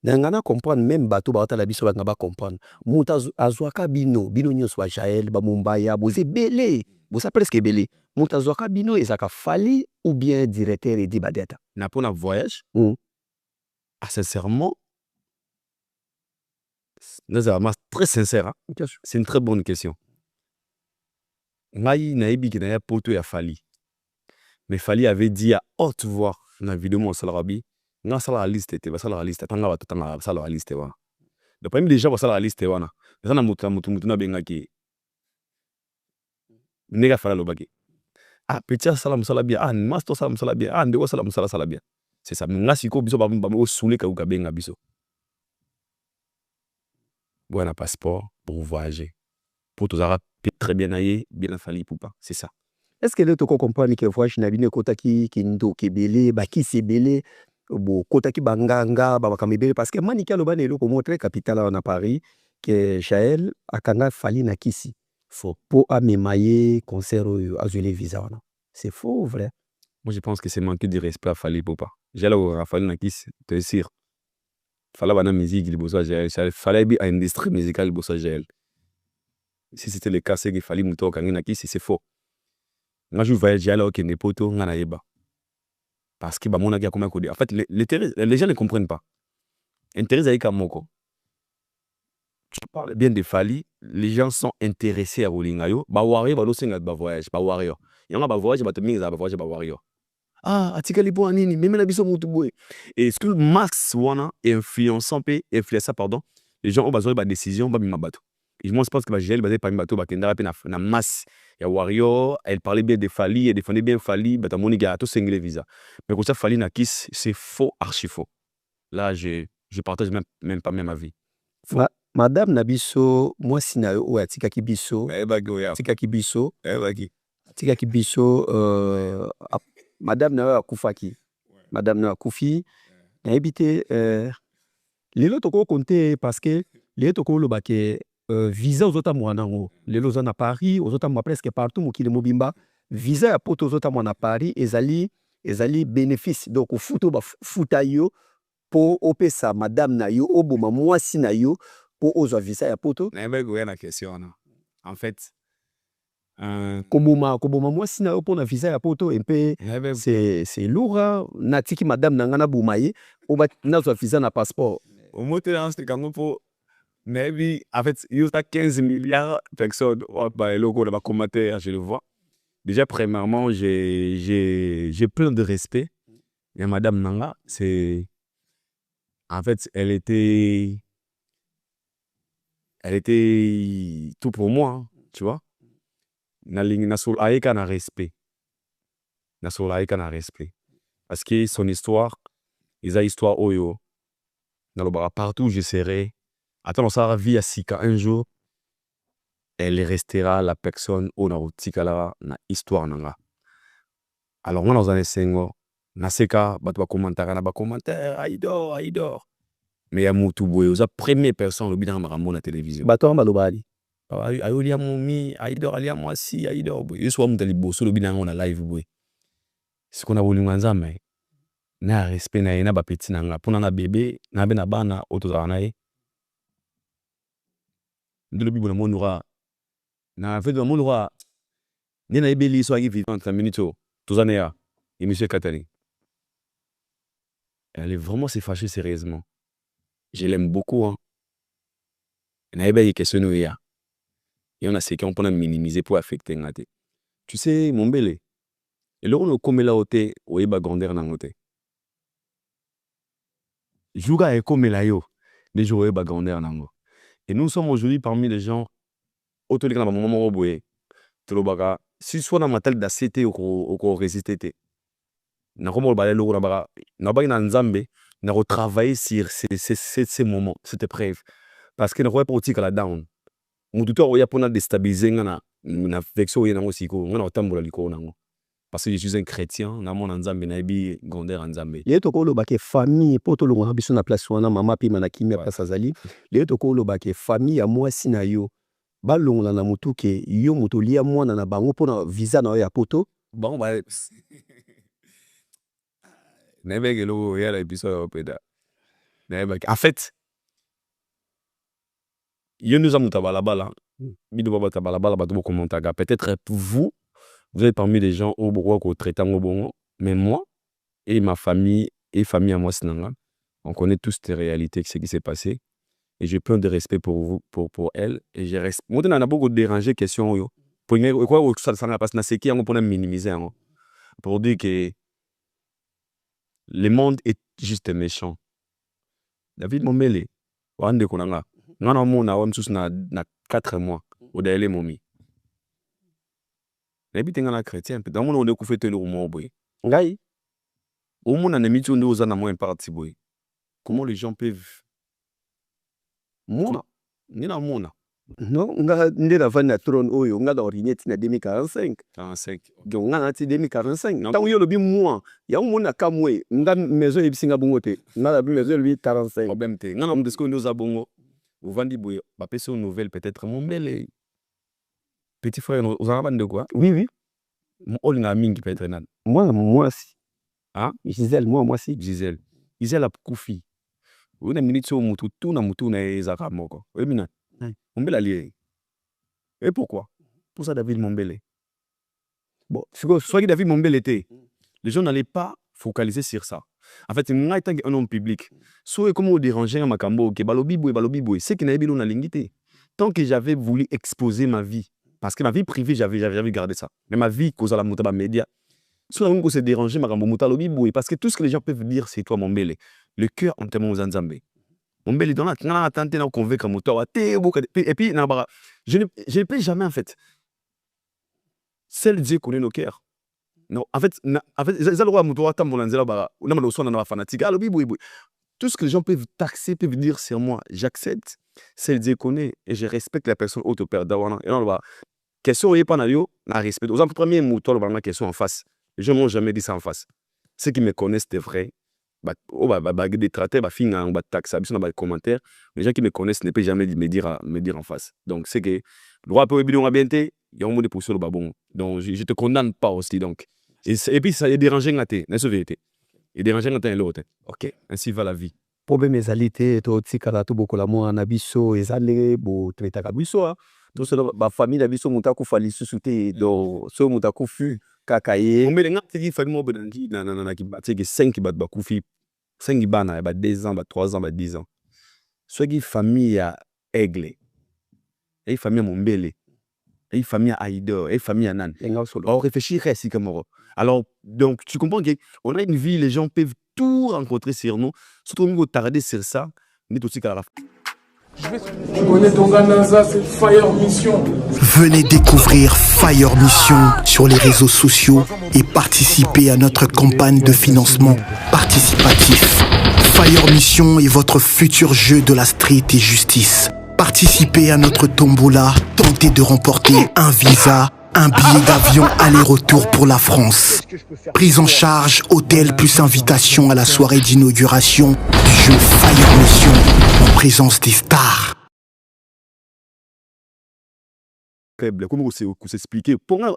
Nangana comprendre même bato ba la biso ba comprendre. Muta azwaka bino nyonso wa Jaël ba Mumbaya boze belé. Boza presque belé. Muta azwaka bino ezaka fali ou bien directeur et dit badeta. Na pour un voyage. Ah, sincèrement, très sincère. Hein? C'est une très bonne question. Ngai naibi ki na ya poto ya Fali. Mais Fali avait dit à haute voix dans la vidéo mon salarabi, nga sala la liste te, ba sala la liste, tanga ba tanga sala la liste wana. Le premier déjà ba sala la liste wana. Ça na mutu na benga ki. Nega fala lo baki. Ah, petit sala musala bien, ah, master sala musala bien, ah, ndeko sala musala sala bien. C'est ça. Nga siko biso ba mo soule ka uka benga biso. Bon, un passeport pour voyager. Pour tous arabes très bien aillé, bien Fali Poupa, c'est ça. Est-ce que le toko comprendre que voyage na bino kotaki kindo kebele ba ki sebele bo kotaki banganga ba makamebele parce que manika lo banelo ko montrer capitale en Paris que Jaël akanga Fali na kisi. Faux. Pour amemaye concert azulé visa wana. C'est faux ou vrai? Moi je pense que c'est manquer de respect à Fali Poupa. J'ai là au Fali na kisi, te sûr. Fallait bana musique il bossa Jaël, fallait bi industrie musicale il bossa Jaël. Si c'était le cas c'est qu'il fallait muto kangi na kisi, c'est faux. Moi je voyage Jaël au Kenya poto ngana yeba. Parce que bah mon a comment en fait les gens ne comprennent pas. Intérêt à moko. Tu parles bien de Fali, les gens sont intéressés à Rolingayo, ba warrior ba lo singa ba voyage, ba warrior. Yanga ba voyage ba te minga ba voyage ba warrior. Ah, atika libo anini, même na biso mutu boy. Et ce que max wana influençant pardon, les gens ont besoin de décision ba bateau. Et moi je pense que ba Jaël ba pas bateau ba kenda pe na masse. Il y a warrior, elle parlait bien de Fali, elle défendait bien Fali, ba ta moniga to single visa. Mais quand ça Fali na kiss, c'est faux, archi faux. Là je partage même pas même avis. Madame Nabiso, moi sina o atika kibiso. Atika kibiso. Atika kibiso Madame na Koufaki. Madame na Koufi. Na habité lelo toko compter parce que lelo toko lo baké visa aux autres mois nango. Lelo zona Paris, aux autres mois presque partout mokili mobimba. Visa ya poto aux autres mois na Paris ezali bénéfice donc futo ba futa yo po opesa madame na yo oboma mwasi na yo po ozwa visa ya poto. Na yeba na question na. En fait koboma mwasi na yo po na visa ya poto mpe c'est lourd na tiki madame na ngana bomaye oba nazwa visa na passeport. Au mot dans ce kango po maybe en fait il y a 15 milliards de personnes ba logo là ba commentaire je le vois. Déjà premièrement j'ai plein de respect. Et madame Nanga c'est en fait elle était tout pour moi, hein, tu vois. Na sol aika na respect. Na sol aika na respect. Parce que son histoire, isa histoire oyo. Na lo bara partout où je serai. Attends, ça vie à Sika un jour. Elle restera la personne au na utikala na histoire nanga. Alors moi dans un sengo, na seka batwa commentaire na ba commentaire aidor. Mais ya mutu boyo za première personne le bidang marambo na télévision. Bato malobali. Ayo lia momi, aidor alia mwasi, aidor boy. Yeso amu tali boso le bidang na live boy. Ce qu'on a voulu nzambe. Na respect na ena ba petit nanga pona na bébé, na be na bana otoza na ye. Ndelo bibo na monura. Na fait de monura. Ni na ebeli so agi vivant 30 minutes tozana ya. Et monsieur Katani. Elle est vraiment s'est fâchée sérieusement. Je l'aime beaucoup hein. Na eba question ya. Et on a ce qu'on peut minimiser pour affecter ngate. Tu sais mon belé. Et là on comme la hauteur ou eba grandeur na hauteur. Jouga et comme la yo. Les jours eba grandeur nango. Et nous sommes aujourd'hui parmi les gens autour de la maman roboé. Tolobaga si soit dans ma tête d'accepter ou résister. Na komo balé lo na baga na ba na nzambe na retravailler sur ces moments, cette épreuve. Parce que ne croit pas au tika la down. Mututo oya pona déstabiliser na vexo yena ngosiko ngana otambola liko nango. Parce que je suis un chrétien, na mon nzambe na bi grandeur nzambe. Les toko lo baké famille poto lo ngana biso na place wana mama pi manakimi place azali. Les toko lo baké famille ya mwasi na yo. Balongola na mutu ke yo mutu lia mwana na bango pona visa na yo ya poto. Bon ba Nebegelo ya la biso opeda. En fait, nous avons peut-être vous êtes parmi les gens au Bourgogne qui traitent en bon, mais moi et ma famille et famille à moi, on connaît tous ces réalités, ce qui s'est passé. Et j'ai plein de respect pour vous, pour elle. Et j'ai respect. Moi, on a beaucoup dérangé question. Pour minimiser. Pour dire que le monde est juste méchant. David Mombele, wande konanga. Ngana mona wa msusu na 4 mois. Odaele momi. Nabi tengana chrétien. Dans mon on est koufé tenu au boy. Ngai. Au monde on a mis tout nous en moins parti boy. Comment les gens peuvent moi nina mona non nga ndela vana trône oyo nga da orignette na 2045 45 donc nga na 2045 tant yo lobi moi ya mona kamwe nga maison ebisinga bongo te nga la maison lobi 45 problème te nga na mdesko nous a bongo vous vendez boy ba peso nouvelle peut-être mon bel petit frère vous en de quoi oui mon nga mingi peut-être nan moi si ah Gisèle moi si Gisèle a koufi una minute au mutu na mutu na ezaka moko emina Mombele lié. Et pourquoi? Pour ça David Mombele. Bon, soit David Mombele était, les gens n'allaient pas focaliser sur ça. En fait, il y a un homme public. Soit comme on dérangeait un makambo, que balobi, c'est qu'il n'avait pas l'ingité. Tant que j'avais voulu exposer ma vie, parce que ma vie privée, j'avais gardé ça. Mais ma vie, cause à la montée média, soit on s'est dérangé, parce que tout ce que les gens peuvent dire, c'est toi Mombele. Le cœur, on t'aime aux Anzambé. Mombele dans la tente na convaincre moto et puis je ne peux jamais en fait seul Dieu connaît nos cœurs non en fait ça le roi moto ata molanzela ba na malo sona na fanatique alobi boui tout ce que les gens peuvent taxer peuvent dire sur moi j'accepte seul Dieu connaît et je respecte la personne auto père dawana et non ba question est pas na yo na respect aux premier moto le ba question en face les gens m'ont jamais dit ça en face ceux qui me connaissent c'est vrai. Des traités, commentaires. Les gens qui me connaissent ne peuvent jamais me dire en face. Donc, c'est que le droit peut être bien, il y a un mot de poussure le babon. Donc, je ne te condamne pas aussi. Donc. Et puis, ça est dérangé à tes, n'est-ce pas? Et dérangé à l'autre. Ok, ainsi va la vie. Problème ezalité, to tikala to bokola mo na biso ezale bo traiter ka biso. Donc, ba famille na biso muta ku fali susute do so muta ku fu. Kakaye. On met les gens qui font moi benangi na qui battent que 5 bat bakoufi 5 bana ba 2 ans ba 3 ans ba 10 ans. Soit qui famille à Aigle. Et famille à Mombele. Et famille à Aïdor, et famille à Nan. On réfléchit ici comme alors donc tu comprends que on a une vie les gens peuvent tout rencontrer sur nous. Surtout nous tarder sur ça, mais aussi qu'à la fin. Venez découvrir Fire Mission sur les réseaux sociaux et participer à notre campagne de financement participatif. Fire Mission est votre futur jeu de la street et justice. Participez à notre tombola, tentez de remporter un visa, un billet d'avion aller-retour pour la France. Prise en charge, hôtel plus invitation à la soirée d'inauguration du jeu Fire Mission en présence des stars. Comment vous s'expliquer non,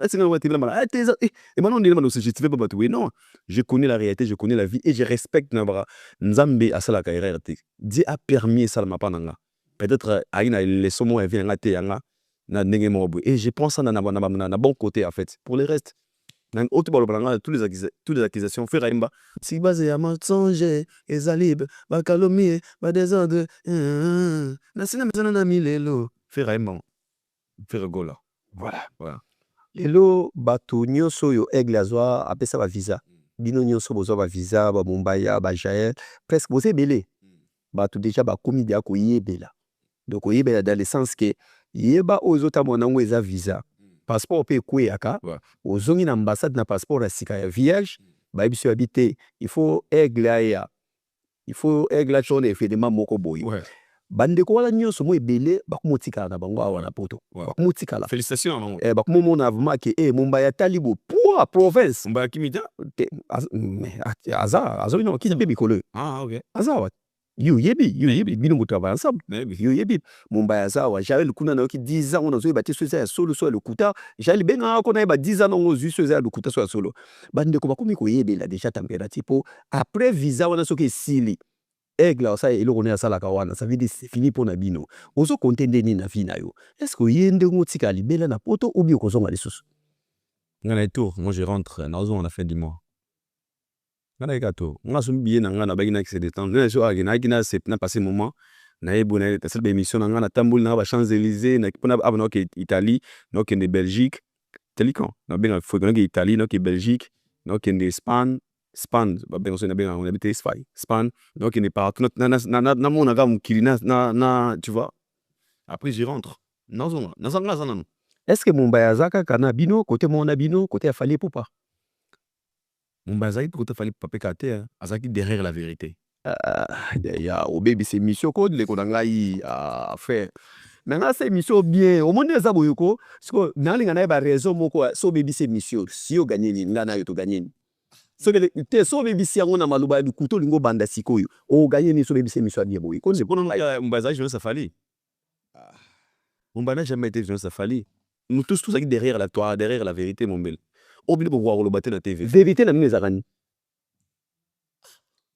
je connais la réalité, je connais la vie et je respecte Nzambe à la carrière. Dieu a permis ça ma peut-être à une leçon moi vient et je pense ça na bon côté en fait. Pour le reste toutes les accusations faire imba si basé à mensonge et zalib ba calomnie ba désordre na sina mezana milelo faire imba faire gola voilà lelo bato nyonso yo Aigle azwa apesa ba visa bino nyonso bozwa ba visa ba Mumbaya ba Jaël presque bozé belé bato déjà ba komi dia ko yebela donc yebela dans le sens que yeba ozota monango eza visa passeport pe kuyaka ozongi na ambassade na passeport asika ya vierge ba biso habité il faut Aigle aya il faut Aigle chone effectivement moko boy bandeko wala nyonso mo ebele bakumotikala na bango awa na poto bakumotikala félicitations bakumomona vraiment que Mumbaya talibo pour province Mumbaya kimita aza ino kisa bebi kolo ok aza you yebi bino mutu ava ensemble you yebi Mumbaya aza wa Jaël kuna na yoki 10 ans on a zo ebati so ya solo so le kuta Jaël benga ko na ba 10 ans on zo so ya le kuta so ya solo bandeko bakumi ko yebela déjà température po après visa on a so ke sili aigle ça eloko ne asala kawana ça veut dire c'est fini pour Nabino ozo contender ni na vie na yo est-ce que yende ngotika libela na poto ou bien kozonga lisusu ngana tour moi je rentre nazo on a fin du mois ngana ikato nga so billet na nga na bagina accès de temps na so agina agina c'est na passé moment na ebona ta seule émission na nga na tamboul na ba Champs-Élysées na pona abona ke Italie no ke de Belgique Italie quand na benga faut que Italie no ke Belgique no ke de Espagne ba benga so na benga on habite Espagne no ke ne partout na mon aga mukili na tu vois après je rentre nazo nga sana est-ce que Mumbai azaka kana bino côté mona bino côté afali poupa Mumbai azaki côté afali poupa pekate azaki derrière la vérité ya obebi c'est mission code le konangai à faire maintenant c'est mission bien au monde za boyoko siko nalinga na ba raison moko so bebi c'est mission si o gagner ni ngana yo to gagner so te so bebi si yango na maluba du kuto lingo banda sikoyo o gagner ni so bebi c'est mission bien boyoko c'est pour Mumbai azaki jeunesse afali Mumbai n'a jamais été jeunesse afali nous tous aquí derrière la toile derrière la vérité mon bel obili pour voir le battre la TV vérité na mine zakani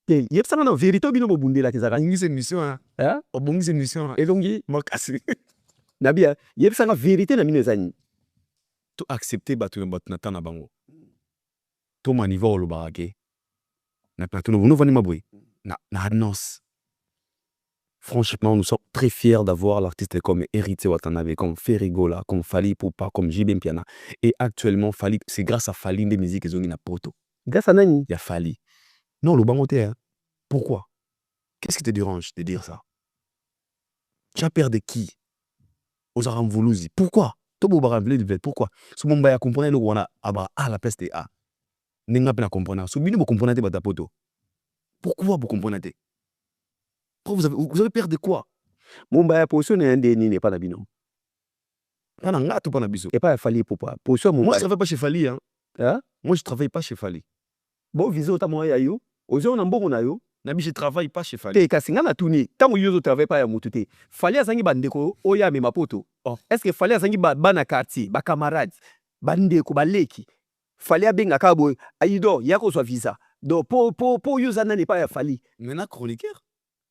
yep sana na vérité bino bo bundela kezaka Obongi c'est mission hein. Obongi c'est mission. elongi Makasi. nabia yep sana vérité na mine zani to accepter batu na tana bango to maniva lo barake na plateau no vani maboy na annonce. Franchement, nous sommes très fiers d'avoir l'artiste comme Héritier Watanabe, comme Ferrigola, comme Fali Poupa, comme JB Mpiana. Et actuellement, Fali, c'est grâce à Fali des musiques qu'ils ont na poto. Grâce à Nani. Il y a Fali. Non, le bangoté, hein. Pourquoi? Qu'est-ce qui te dérange de dire ça? Tu as peur de qui? Aux Aramvoulouzi. Pourquoi? Pourquoi? Ce moment là comprendre le wana aba à la place de A. Nenga pena comprendre. Ce bino vous comprenez bata poto. Pourquoi vous comprenez? Vous avez peur de quoi? Mumbai position n'est pas na bino. Ana nga to pas na biso. Et pas Fali Poupa. Position Moi je travaille pas chez Fali hein. Hein? Moi je travaille pas chez Fali. Bon viso ta moya yo. Ozo na mbongo na yo. Nabi je travaille pas chez Fali. Te kasinga na tuni. Tango yo travaille pas ya mututé. Fali azangi bandeko oya me mapoto. Oh, est-ce que Fali azangi bana quartier, ba camarades, bandeko baleki. Fali abenga kabo aido yako so visa. Donc po yo zana n'est pas ya Fali. Maintenant chroniqueur.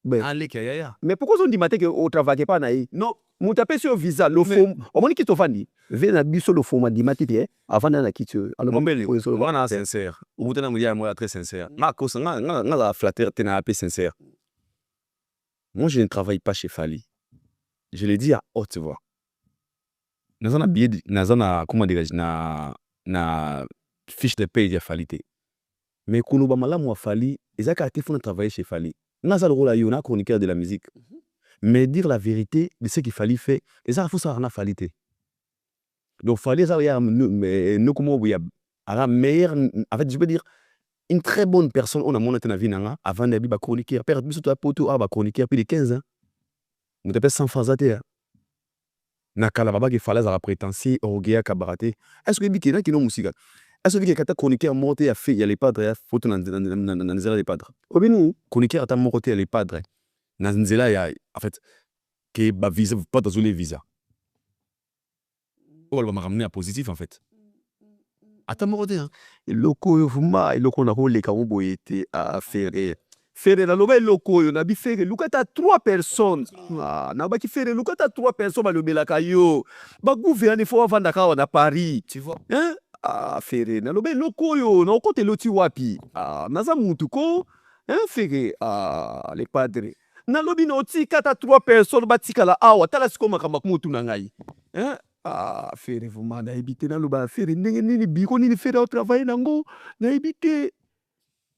Ben. Allez kaya. Mais pourquoi on dit matin que au travail pas na yi? Non, mon tapé sur visa le fond. Au moins qui to fandi. Vena biso le fond di matite avant na kitu. Alors mon bel. Voilà sincère. Ou tena mo dia moi très sincère. Ma cause nga la flatter tena peu sincère. Moi je ne travaille pas chez Fali. Je l'ai dit à haute voix. Nazana billet nazana comment dire na fiche de paye de Fali te. Mais kuno ba malamu wa Fali, ezaka te fona travailler chez Fali. Nazal rôle yo na chroniqueur de la musique. Mais dire la vérité de ce qu'il fallait faire, et ça faut ça na falité. Donc fallait ça ya nous comment il y a meilleur en fait je peux dire une très bonne personne on a monté na vie nanga avant de ba chroniqueur perdre biso to poto ba chroniqueur plus de 15 ans. Nous t'appelle sans phasate. Na kala baba qui fallait à prétentieux orgueil cabareté. Est-ce que bikina qui non musique? Est-ce que quelqu'un chroniqueur monté a fait il y a les padres photo dans les padres. Obini chroniqueur à mon côté les padres. Dans nzela ya en fait que ba visa pas dans les visas. On va me ramener à positif en fait. Attends mon côté hein. Loko yo fuma loko na ko le ka mo boyete a faire. Faire la loba loko yo na bi faire lukata 3 personnes. Ah na ba ki faire lukata 3 personnes ba le belaka yo. Ba gouverner faut vendre ka na Paris, tu vois. Hein? Ah faire na loba loko yo na côté loti wapi. Ah naza mutu ko hein faire ah les padres. Na lobi no tika ta 3 personnes batika la awa tala siko makamba mutu na ngai. Hein? Ah faire vraiment na ebité na loba faire ndenge nini biko nini faire au travail nango na ebité.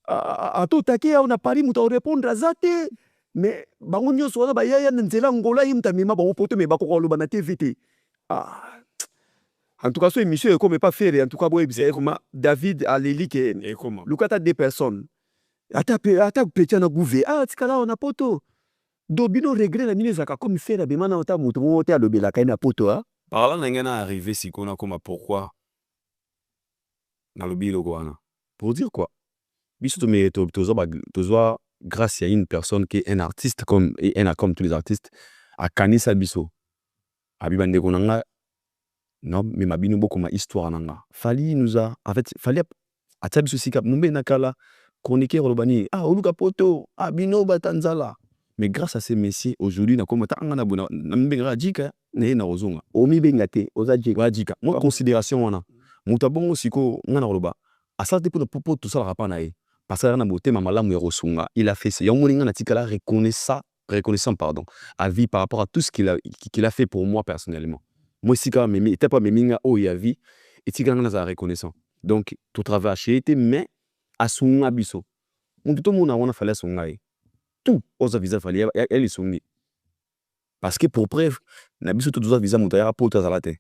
Ah to take on a Paris muta répondre azate mais bango nyonso wana ba yaya nzela ngola yimta mema ba poto me ba ko loba na TVT. Ah en tout cas ce émission est comme pas faire en tout cas boy comme David Aleli que Et comment? Lukata 2 personnes. Ata petit na gouver ah tikala on a poto. Dobino regret la mine zaka comme faire be mana ota mutu mo te alobela kai na poto ah. Par là n'engana arrivé si qu'on a comme pourquoi na lobi lo wana. Pour dire quoi? Biso to mérite tozoa grâce à une personne qui est un artiste comme et un comme tous les artistes a kanisa biso. Abibande konanga non mais mabino beaucoup ma histoire nanga. Fali nous a en fait fali a tabiso sikap numbe nakala chroniqueur olobani ah oluka poto ah bino batanzala. Mais grâce à ces messieurs aujourd'hui na komata ngana bona na mbengara jika ne na ozonga omi bengate ozajika wajika moi considération wana mutabongo siko ngana koloba asate pour popo tout ça rapa na ye parce que na motema malamu ya kosunga il a fait ça yongo ngana tikala reconnaissant pardon à vie par rapport à tout ce qu'il a fait pour moi personnellement moi sika memi était pas meminga o ya vie et tikala ngana za reconnaissant donc tout travail acheté mais asunga biso mutu mona wana fallait sunga ye tout oza visa fallait elle sungi parce que pour preuve na biso tout oza visa mutaya poto zalate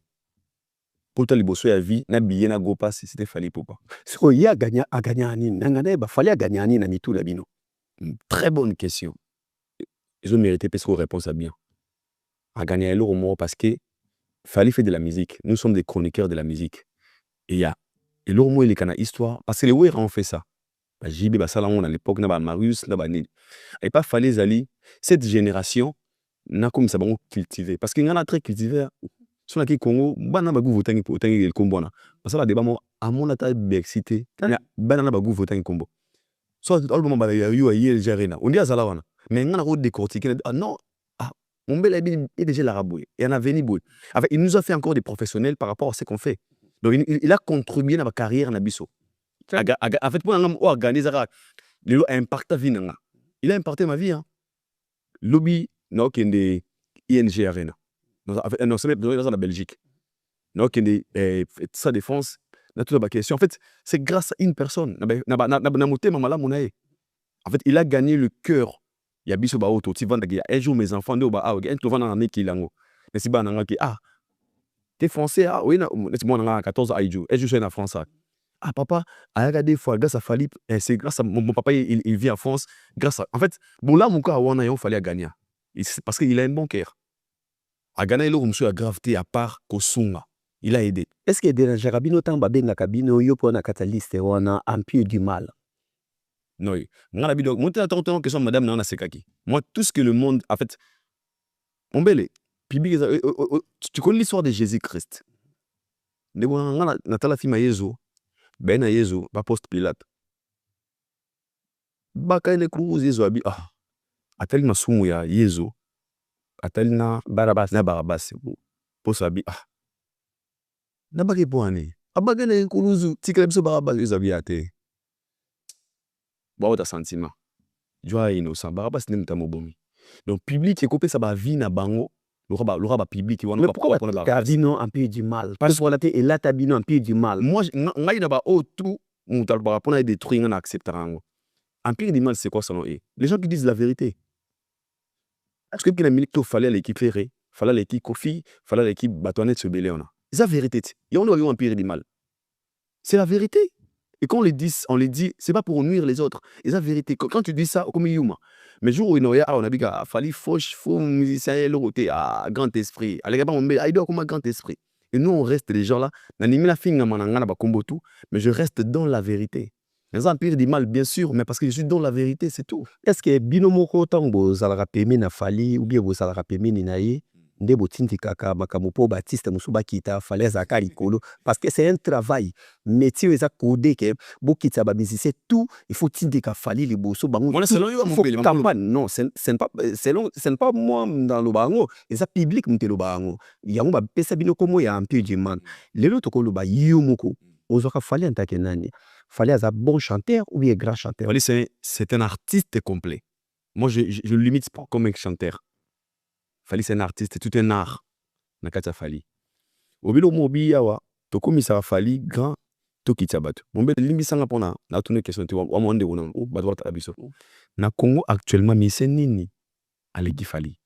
poto liboso ya vie na billet na go pass c'était fallait popa so ya aganya nini nangana ba fallait aganya nini na mitu na bino. Très bonne question. Ils ont mérité parce qu'on réponse à bien. À gagner l'euro mot parce que fallait faire de la musique. Nous sommes des chroniqueurs de la musique. Et il y a l'euro mot il est une histoire parce que les Ouïra ont fait ça. Bah JB bah Salamon à l'époque na bah Marius na bah Nil. Et pas fallait Zali cette génération n'a comme ça bon cultivé parce qu'il y en a très cultivé. Sur la Congo bana bagou votangi le combo na. Parce que là débat moi à mon attaque excité. Bana bagou votangi combo. Soit tout le monde va y aller gérer on dit à Zalawana mais on a route décortiquer ah non ah mon bel ami est déjà l'arabe et on a venu boule avec il nous a fait encore des professionnels par rapport à ce qu'on fait donc il a contribué à ma carrière na biso en fait pour organiser le impact vie nanga il a impacté ma vie hein lobby non qui est ING Arena non c'est dans la Belgique non qui est sa défense. En fait, c'est grâce à une personne. En fait, il a gagné le cœur. Il y a biso ba auto, tu vas un jour mes enfants do ba ah, un to vana na kilango. Mais si ba na ki ah. T'es français ah oui na moi na 14 aïdjo. Et je suis en France. Ah papa, a regardé fois grâce à Fali, c'est grâce à mon papa il vit en France grâce à en fait, bon là mon cas wana yo fallait gagner. Parce qu'il a un bon cœur. A gagner le monsieur a gravité à part kosunga. Il a aidé. Est-ce que dérange Rabino tamba benga kabino yo pona catalyste wana empire du mal? Non, ngana bido monter la tonton question madame na sekaki. Moi tout ce que le monde en fait on belé public tu connais l'histoire de Jésus-Christ. Ne bon ngana natala fi ma Yesu ben na Yesu ba poste Pilate. Ba kaine ku Yesu abi ah atali na sumu ya Yesu atali na Barabas poste abi ah nabaki bwani abagene kuluzu tikele biso Barabas ezabi ate ba ota sentiment joie innocent Barabas ne mtamo bomi donc public ekopé ça ba vie na bango lora ba public wana mais pourquoi Cardino empire du mal parce que là et là tabino empire du mal moi ngai na ba tout mutal ba pona détruire na accepter rango empire du mal c'est quoi ça non les gens qui disent la vérité est-ce que la milito fallait l'équipe ferré fallait l'équipe Kofi fallait l'équipe Batoinette se belé on a c'est la vérité. Et on doit avoir un empire du mal. C'est la vérité. Et quand on les dit, c'est pas pour nuire les autres. C'est la vérité. Quand tu dis ça, comme Yuma. Mais jour où on a dit qu'il fallait faux musicien, l'autre, grand esprit. Allez, on met comme un grand esprit. Et nous, on reste les gens là. Mais je reste dans la vérité. Les empires du mal, bien sûr, mais parce que je suis dans la vérité, c'est tout. Est-ce que binomoko tango zalaka pemi na fali ou bien vous zalaka pemi ni naye? Ndebo tindikaka makamupo Baptiste Musuba kita fallait zakari kolo parce que c'est un travail métier eza codé que bokita ba musicien tout il faut tindika fali les bosso bango moi selon yo mon campagne non c'est pas moi dans le bango eza public mutelo bango yango ba pesa bino komo ya empire du man lelo tokolo ba yumoko ozoka fali antake nani fali aza bon chanteur ou bien grand chanteur fali c'est un artiste complet moi je le limite pas comme un chanteur. Fali c'est un artiste, c'est tout un art. Nakata Fali. Obilo mobi yawa, toko misa Fali grand toki tabatu. Mombe limbisanga pona na tourner question tu wa monde wona o badwa tabiso. Na Congo actuellement mise nini aleki Fali.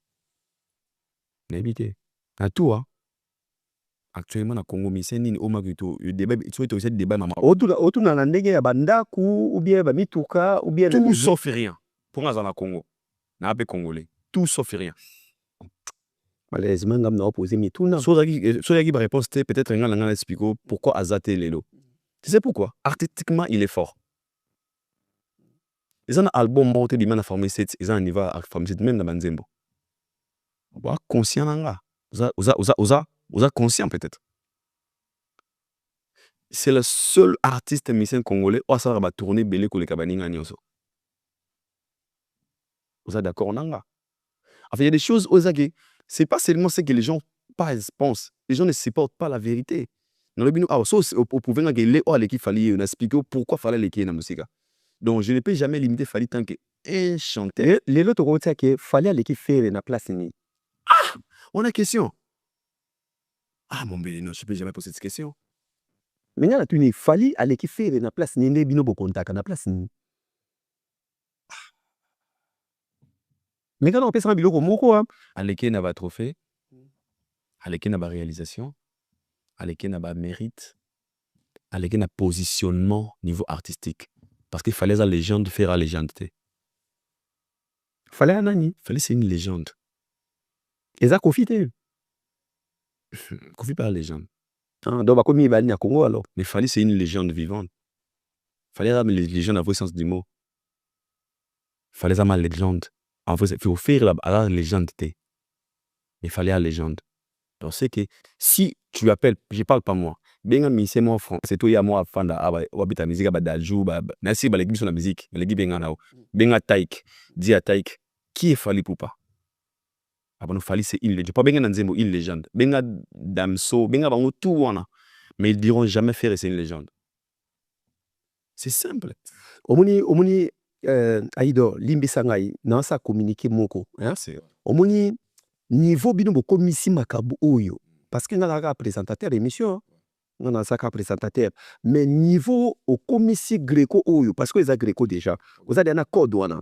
Na ebité. Na toi actuellement na Congo mise nini o magito le débat tu es aussi débat mama. Otuna na ndenge ya bandaku ou bien ba mituka ou bien tout sauf rien. Pour nga na Congo. Na pe congolais. Tout sauf rien. Malheureusement, on a opposé Mituna. Soyagi, ma réponse était peut-être un expliquer pourquoi Azate Lelo. Tu sais pourquoi? Artistiquement, il est fort. Ils ont un album monté du man à former 7, ils ont un niveau à former 7 même dans Banzembo. Vous êtes conscient, vous êtes conscient peut-être. c'est le seul artiste musicien congolais où ça va tourner belé ko le kabaninga nyonso. Vous êtes d'accord, Nanga? Enfin, il y a des choses aux aguets. C'est pas seulement ce que les gens pensent. Les gens ne supportent pas la vérité. Dans le bino, au pouvoir les ou l'équipe fallait expliquer pourquoi fallait l'équipe dans la musique. Donc je ne peux jamais limiter fallait tant que un chanteur. Les autres ont dit que fallait l'équipe faire la place ni. Ah, on a question. Ah mon bébé, non, je peux jamais poser cette question. Mais là tu n'es fallait à l'équipe faire la place ni ne bino bo contact na place ni. Mais quand on peut s'en biloko moko hein. À l'équipe n'a pas trophée. À l'équipe n'a pas réalisation. À l'équipe n'a pas mérite. À l'équipe n'a positionnement niveau artistique. Parce qu'il fallait la légende faire la légende. Fallait un nani. Fallait c'est une légende. Et ça confité. Confie pas la légende. Ah, donc comme il va à Congo alors. Mais fallait c'est une légende vivante. Fallait la légende à vrai sens du mot. Fallait la légende. En fait, il faut faire la légende. Il fallait la légende. Donc c'est que si tu appelles, je parle pas moi. Bien c'est moi français, c'est toi et moi fanda habita musique badajou merci l'équipe sur la musique, l'équipe bien nao. Bien taik, dia taik, qui est fallait pour pas. Avant nous fallait c'est une légende. Pas bien nzembo une légende. Bien damso, bien bango tout wana. Mais ils diront jamais faire c'est une légende. C'est simple. Omoni aido limbi sangai na sa communiquer moko, hein? C'est omoni niveau bino bo komisi makabu oyo parce que nga présentateur émission on a ça présentateur mais niveau au komisi greco oyo parce que les greco déjà vous avez un code wana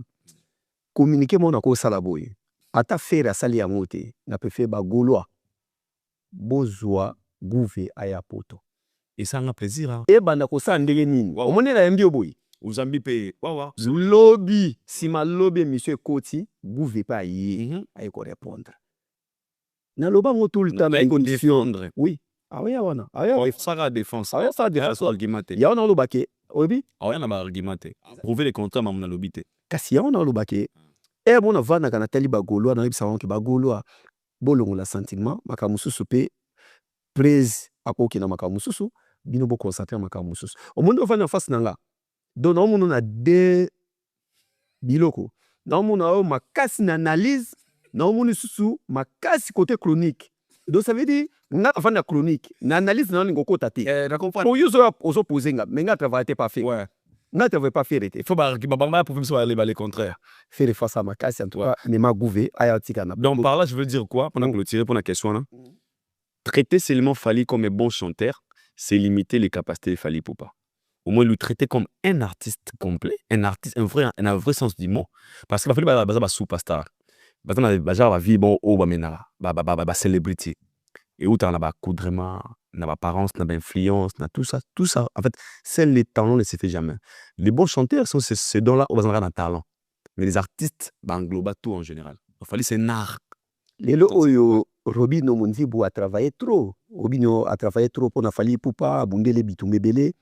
communiquer mon ko sala boy ata faire sali ya moté na peut faire ba gaulois bozwa gouve aya poto et ça a plaisir hein. Et bana ko sa ndenge nini omoni na yembi oboy Uzambi pe wawa lobby si ma lobby monsieur Koti gouve pas yi ay ko répondre na loba mo tout le temps na défendre. oui ah oui wana ah oui Ça va défense. ah oui ça défense argumenté. ya wana lobake obi Ah ouais, on a argumenté. Prouver les contrats mais on a lobité. kasi ya wana lobake e bona vana kana tali bagolo na ibisa wanke bagolo bolongo la sentiment makamususu pe praise akoki na makamususu bino bo concentrer makamususu omundo vana face nanga donc na omundo na de biloko na omundo na makasi na analyse na omundo susu makasi côté chronique donc ça veut dire nga vana chronique na analyse na ngo kota te Na comprendre. pour user oso poser nga mais nga travailler pas fait Ouais. nga travailler pas faire été Il faut pas argument pour faire les contraires. faire face à makasi en tout cas mais ma gouvé ayatika na Donc par là je veux dire quoi pendant que le tirer pour la question là. Traiter seulement Fally comme un bon chanteur, c'est limiter les capacités de Fally Ipupa. Au moins le traiter comme un artiste complet, un artiste, un vrai sens du mot. Parce que Fally Ipupa superstar. Parce que la vie bon au bamena, célébrité. Et où t'as la coudrement, la apparence, la influence, tout ça. En fait, c'est les talents ne se fait jamais. Les bons chanteurs sont ces dons-là où on a un talent. Mais les artistes, englobent tout en général. Il fallait c'est un art. Lelo oyo Robino Monzibu a travaillé trop. Robino a travaillé trop pour na Fally Ipupa, bundele bitumbebele.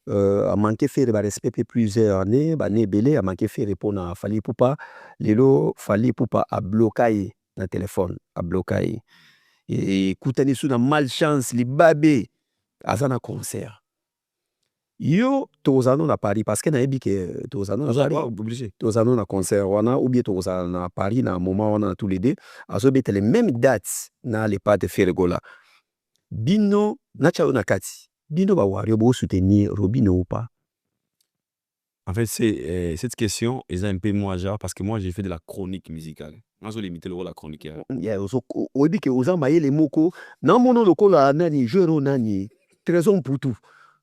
A manqué faire ba respect plusieurs années, ba né belé a manqué faire pour na Fally Ipupa. Lelo Fally Ipupa a bloqué na téléphone, a bloqué. Et kutani sous na malchance li babé azana concert. Yo tozano na Paris parce que na ebi que tozano na Paris Obligé. tozano na concert wana ou bien tozano na Paris na moment wana tous les deux azo bete les mêmes dates na les pas de faire gola bino na chao na kati bino ba wario bo soutenir Robino ou pas. En fait, c'est cette question est un peu moi genre parce que moi j'ai fait de la chronique musicale. Moi j'ai limité le rôle de la chronique. Ya ozo obi ke oza mayele moko na mono lokola nani jero nani trésor pour tout.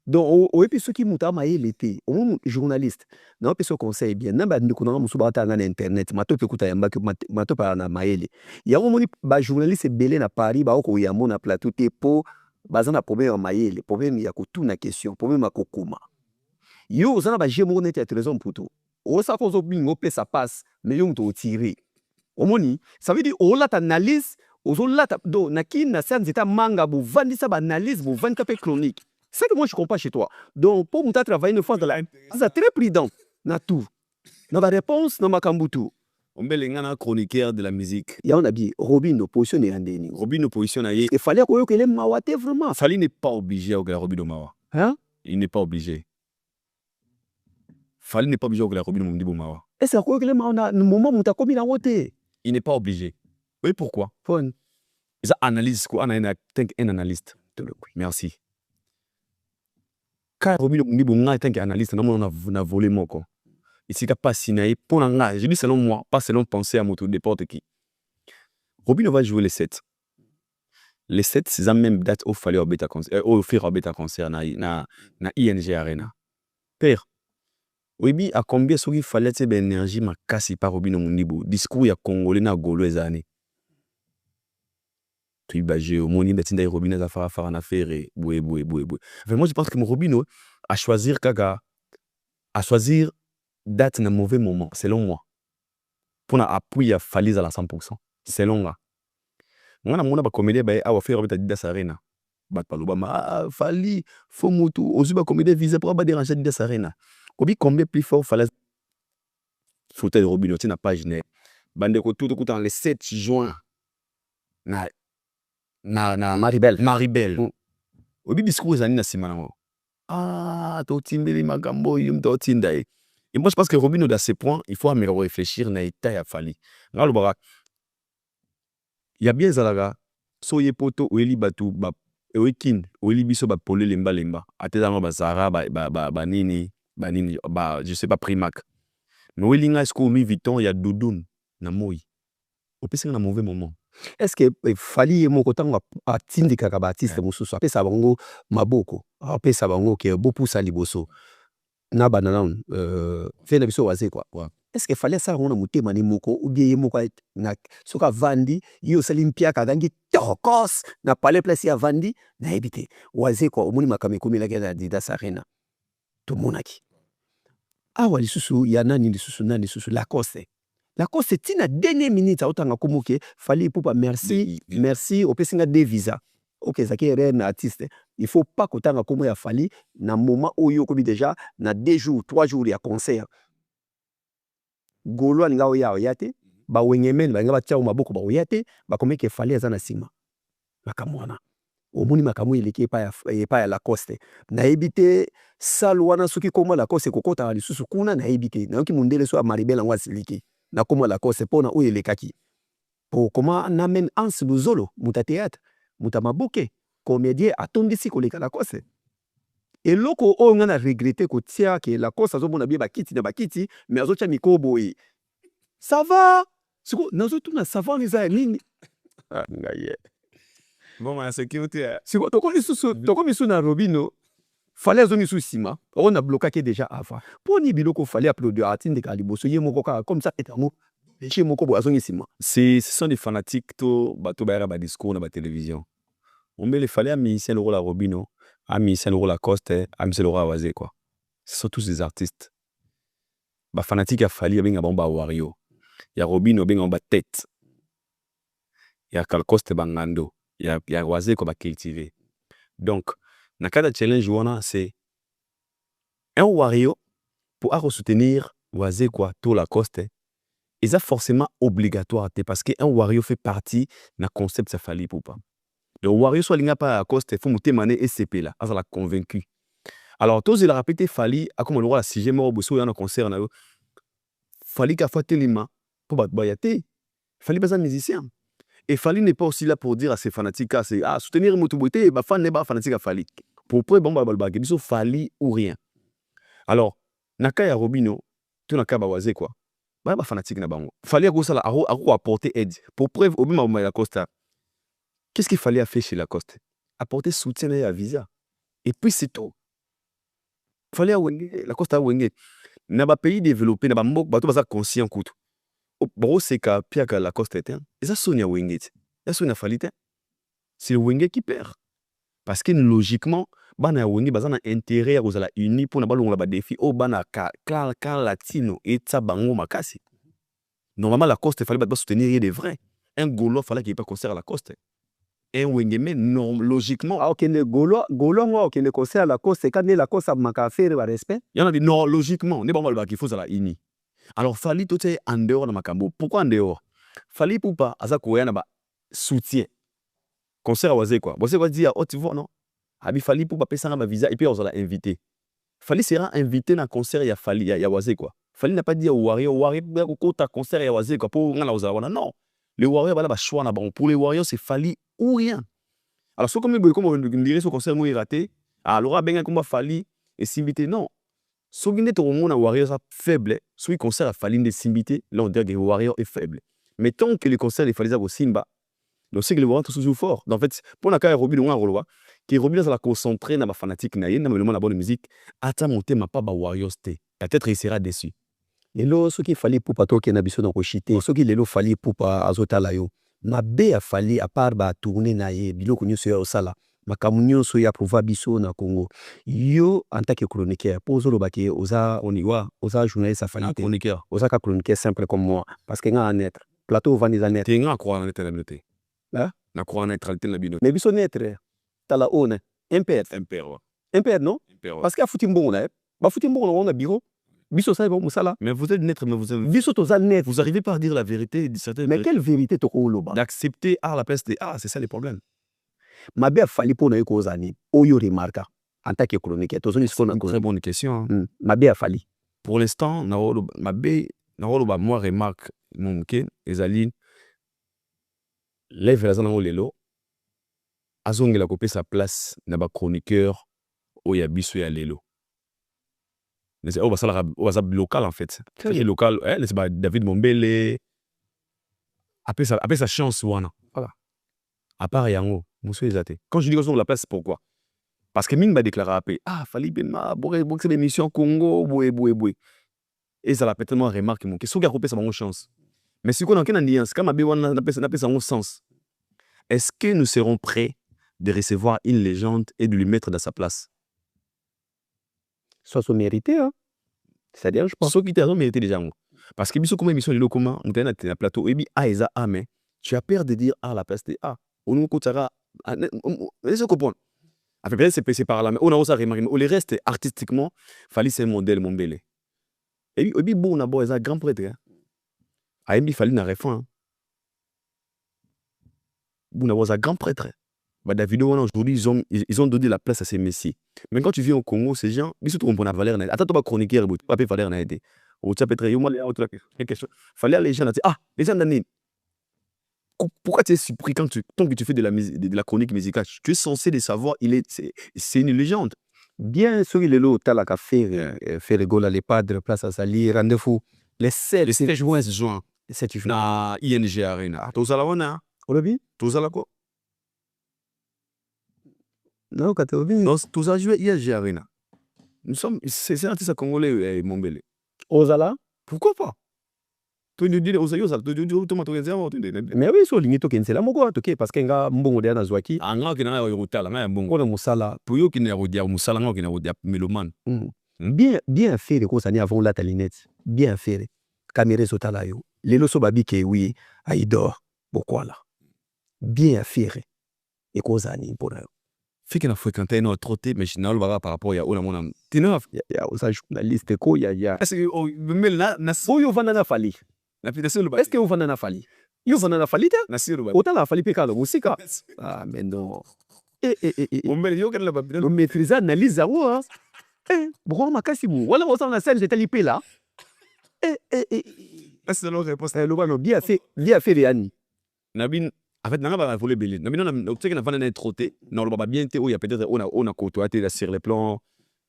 Donc au epi ceux qui muta mayele te o journaliste na pe so conseil bien na ba ndiko na musu ba ta na internet mato pe kuta yamba mato pa na mayele ya moni ba journaliste belé na Paris ba ko yamo na plateau te po bazana problème mayele problème ya ko tout na question problème akokuma yo ozana ba jemo net ya trésor pour tout o sa ko zo bingo pe ça passe mais yo to tirer omoni ça veut dire o la analyse ozo la do na ki na sanzita manga bu vandisa ba analyse bu vanda pe chronique. C'est que moi je comprends chez toi. Donc pour nous travailler une fois dans la c'est très prudent na tout. Na ba réponse na makambutu. On met les gens chroniqueurs de la musique. Ya on a dit Robino positionné andeni. Robino positionne. Il fallait que le mawate vraiment. Fally n'est pas obligé à Robino Mawa. Hein? Il n'est pas obligé. Fali n'est pas obligé de Robino Mundibo Mawa. Et c'est quoi que le moment où tu as commis la route? Il n'est pas obligé. Oui, pourquoi? Fon. Ça analyse quoi? On a un analyste. Merci. Quand Robino Mundibo Mawa est un analyste, on a volé mon corps. Ici, il n'y a pas signé pour l'anga. Je dis selon moi, pas selon penser à moto, n'importe qui. Robino va jouer les 7. Les 7, c'est la même date où il fallait offrir un bêta concert na ING Arena. Père, oui, à combien il fallait cette énergie ma casse par Robino Mundibo. Discours ya Congolais na Golo les années. Tu es au moni betinda Robino za fara na faire boué. Vraiment, je pense que mon Robino a choisir Kaga, a choisir date na mauvais moment, selon moi. Pour appuyer à Fali à la 100%. Selon moi. Moi, je suis comédien, je vais faire Adidas Arena. Fali, faut moto. Aussi, je comédien visé pour déranger Adidas Arena. Combien plus fort fallait sauter de Robino, tu n'as pas gêné. Bande tout dans le 7 juin. Na Maribel. Obi discours zani na simana. Ah, to timbeli magambo yum to tindai. Et moi, je pense que Robino, dans ces points, il faut réfléchir na état ya Fali. Il y a bien Zalaga, soye poto, oeli batu, oekin, oeli biso ba pole lemba. Atezama ba Zara, nini, je sais pas, Primac. Mais oeli nga est-ce mi Vuitton, il y a Doudoun, na moi. Au pire, c'est un mauvais moment. Est-ce que Fali mon kotango a tindi kaka ba artiste mususu apesa bango maboko apesa bango ke bopu saliboso na banana fait na biso waze quoi. Est-ce que fallait ça on a mutema ni moko ou bien moko na soka vandi yo salimpia kagangi tokos na palais place ya vandi na ebité waze quoi omoni makame komi la gana Adidas Arena to monaki awa lisusu ya nani lisusu Lacoste tina dernière minute autanga komoke fallait pour merci au pesinga de visa. OK, ça qui est un artiste. Il faut pas kotanga komo ya fali na moment oyo komi déjà na 2 jours, 3 jours ya concert. Golo nga oya oyate ba wengemen ba nga ba tia maboko ba oyate ba komeke fali azana sima. Makamwana. Omoni makamu eleki pa ya Lacoste. Na ebité salwana soki komo Lacoste kokota lisusu kuna na ebité. Na yoki mundele so Maribel ngwa siliki. Na komo Lacoste pona oyo elekaki. Po koma namen Anse Luzolo muta théâtre. Muta maboke comédien atondisi koleka Lacoste. Et loko o nga na regretter ko tia ke Lacoste azomona bien bakiti na bakiti mais azotia mikobo e. Ça va? Siko nazo tuna savant les nini? Ah ngaye. Bon, ma sécurité. Siko toko misu na Robino. Fallait zone sous sima. On a bloqué déjà avant. Pour ni biloko fallait applaudir Atine de Kaliboso yemoko comme ça et amour. Chez moko bo azongi sima. Ce sont des fanatiques to bato ba ba discours na ba télévision. On met les fallait à musicien le rôle à Robino, à musicien le rôle à Coste, à musicien le rôle à Wazé quoi. Ce sont tous des artistes. Ba fanatique a fallu benga bomba Wario. Ya Robino benga ba tête. Ya Coste bangando. Ya Wazé ko ba cultiver. Donc na cada challenge wana c'est un Wario pour soutenir Wazé quoi tout la Coste. Et ça forcément obligatoire parce que un Wario fait partie d'un concept ça fallait pour pas. Le Wario soit l'inga pas à Coste faut monter mané SCP là, ça l'a convaincu. Alors tous il a répété fallait à comme on voit la 6e mort bosso y a un concert na fallait qu'a fait lima pour batbayate. Fallait pas un musicien. Et Fali n'est pas aussi là pour dire à ses fanatiques c'est soutenir Motoboté ba fan n'est pas fanatique à Fali. Pour près bon ba biso Fali ou rien. Alors nakaya Robino tout nakaba Wazé quoi. Ba fanatique na bango. Fallait que ça apporter aide. Pour preuve au même la Costa. Qu'est-ce qu'il fallait faire chez Lacoste? Apporter soutien à visa. Et puis c'est tout. Fallait la Costa wenge. Na ba pays développé na ba mbok bato baza conscient kutu. Bro c'est ka pia ka Lacoste était. Et ça Sonia wenge. Ça Sonia falite. C'est le wenge qui perd. Parce que logiquement bana wenge baza na intérêt à la uni pour na ba longa ba défi o bana ka latino et ça bango makasi. Normalement Lacoste fallait pas soutenir des vrais. Un Gaulois fallait qu'il ait pas concert à Lacoste. Un Wengeme non logiquement OK ne Gaulois OK ne concert à Lacoste quand ne Lacoste a manqué faire respect. Il y en a dit non logiquement ne pas mal qu'il faut à la uni. Alors fallait tout est en dehors de Makambo. Pourquoi en dehors? Fallait pour pas aza koya na ba soutien. Concert à Wazé quoi. Wazé va dire oh tu vois non. Abi fali pour pas ça ma visa et puis on l'a invité. Fali sera invité dans concert ya Fali ya Wazé quoi. Fali n'a pas dit au Warrior ko ta concert ya Wazé quoi pour ngala ozala non. Les Warriors voilà ba choix na bon pour les Warriors c'est Fali ou rien. Alors ce comme on dirait ce concert moi raté alors ben comme Fali et s'inviter non. Ce qui est au monde Warriors faible, ce concert a Fali de s'inviter, là on dirait que Warrior est faible. Mais tant que les concerts les Fali au Simba, donc c'est que les Warriors sont toujours forts. En fait, pour la carrière Robi on roi qui Robi ça la concentrer dans ma fanatique na yena le monde la bonne musique, ata monter ma pas ba Warriors té. Peut-être il sera déçu. Et là ce qui fallait pour pas toi qui na biso dans kochité, ce qui lelo fallait pour pas azotala yo. Ma be a fallait à part ba tourner na ye biloko nyoso ya osala. Makamu nyonso ya prouva biso na Congo. Yo en tant que chroniqueur, pose le baké oza journaliste afali Chroniqueur. oza ka chroniqueur simple comme moi parce que nga net plateau va les net. T'es grand croire en neutralité. Hein? Na croire en neutralité na bino. Mais biso net tala one impère. Impère non? Parce que fouti mbongo na ba fouti mbongo on a bureau. Biso ça bon musala. Mais vous êtes net mais vous avez Biso toza net. vous arrivez pas à dire la vérité certaines Mais quelle vérité to ko loba? d'accepter la place de c'est ça les problèmes. Ma be fali pour na yo kozani. Oyo remarka en tant que chroniqueur. Tozoni C'est une très bonne question. Hein. Ma be fali. Pour l'instant, ma bé, moi remarque mon ké, Ezaline, lève la zone lelo, azong la copé sa place na ba chroniqueur au yabiso ya lelo. Mais c'est ça local en fait. C'est local, c'est pas David Mombele. Après sa chance wana. Voilà. À part yango, monsieur Ezate. Quand je dis que la place, pourquoi? Parce que Ming m'a déclaré après, fallait bien c'est l'émission Congo, boué. Et ça l'a tellement remarqué, mon que ce gars ça ma chance. Mais ce qu'on a une nuance, quand ma béwan n'a pas sens. Est-ce que nous serons prêts de recevoir une légende et de lui mettre dans sa place? Soit son mérité, hein. C'est-à-dire, je pense. Ceux qui t'ont mérité déjà. Parce que biso comme émission lilo comment on t'a na plateau et bi eza mais tu as peur de dire la place de on nous coûtera est-ce comprendre. Après peut-être c'est par là mais on a aussi remarqué mais le reste artistiquement fallait c'est modèle mon belé. Et puis bon on a beau grand prêtre. A bi fallait na refrain. On a beau grand prêtre. Bah David aujourd'hui ils ont donné la place à ces messieurs. Mais quand tu viens au Congo ces gens ils se trompent pour la valeur. Attends toi chroniqueur pas valeur na aider. Ou tu peut-être quelque chose. Fallait les gens dire les gens d'année. Pourquoi tu es surpris tant que tu fais de la chronique musicale? Tu es censé le savoir, c'est une légende. Bien sûr, il est là, t'as la café, faire le goal à l'EHPAD, place à Sali, rendez-vous. Les 7 juin. Les 7 juin. Na ING Arena. Tous à la one, hein? Olobi? Tous à la quoi? Non, quand tu es Non, tous à jouer ING Arena. C'est un artiste congolais, Mombele. Ozala? Pourquoi pas? Mais oui, so lingi to kensela moko atoke parce que nga mbongo de na zwaki. Anga ki na yo rutala nga mbongo. Kona musala. Pour yo ki na rodia musala nga ki na rodia meloman. Bien fait ko sani avant la talinette. Bien fait. Caméra sotala yo. Lelo so babi ke oui, aidor. Pourquoi là? Bien fait. Et ko sani pour yo. Fait que na fréquenté no troté mais je n'ai par rapport ya ona mona. Tina ya osa journaliste ko ya. Est-ce que mel na yo vanda na fali. Est-ce que vous vendez na fali? Vous vendez na fali? Autant la fali peka musika. Ah mais non. On met yo kan la babina. On maîtrise analyse à vous hein. Bro makasi bu. Wala on na scène j'étais lipé là. C'est la réponse. Le bano bien fait Riani. Nabin en fait nanga ba voler belé. Nabin on tu sais que na vanda na troté. Non le baba bien té il y a peut-être on a côtoyé sur les plans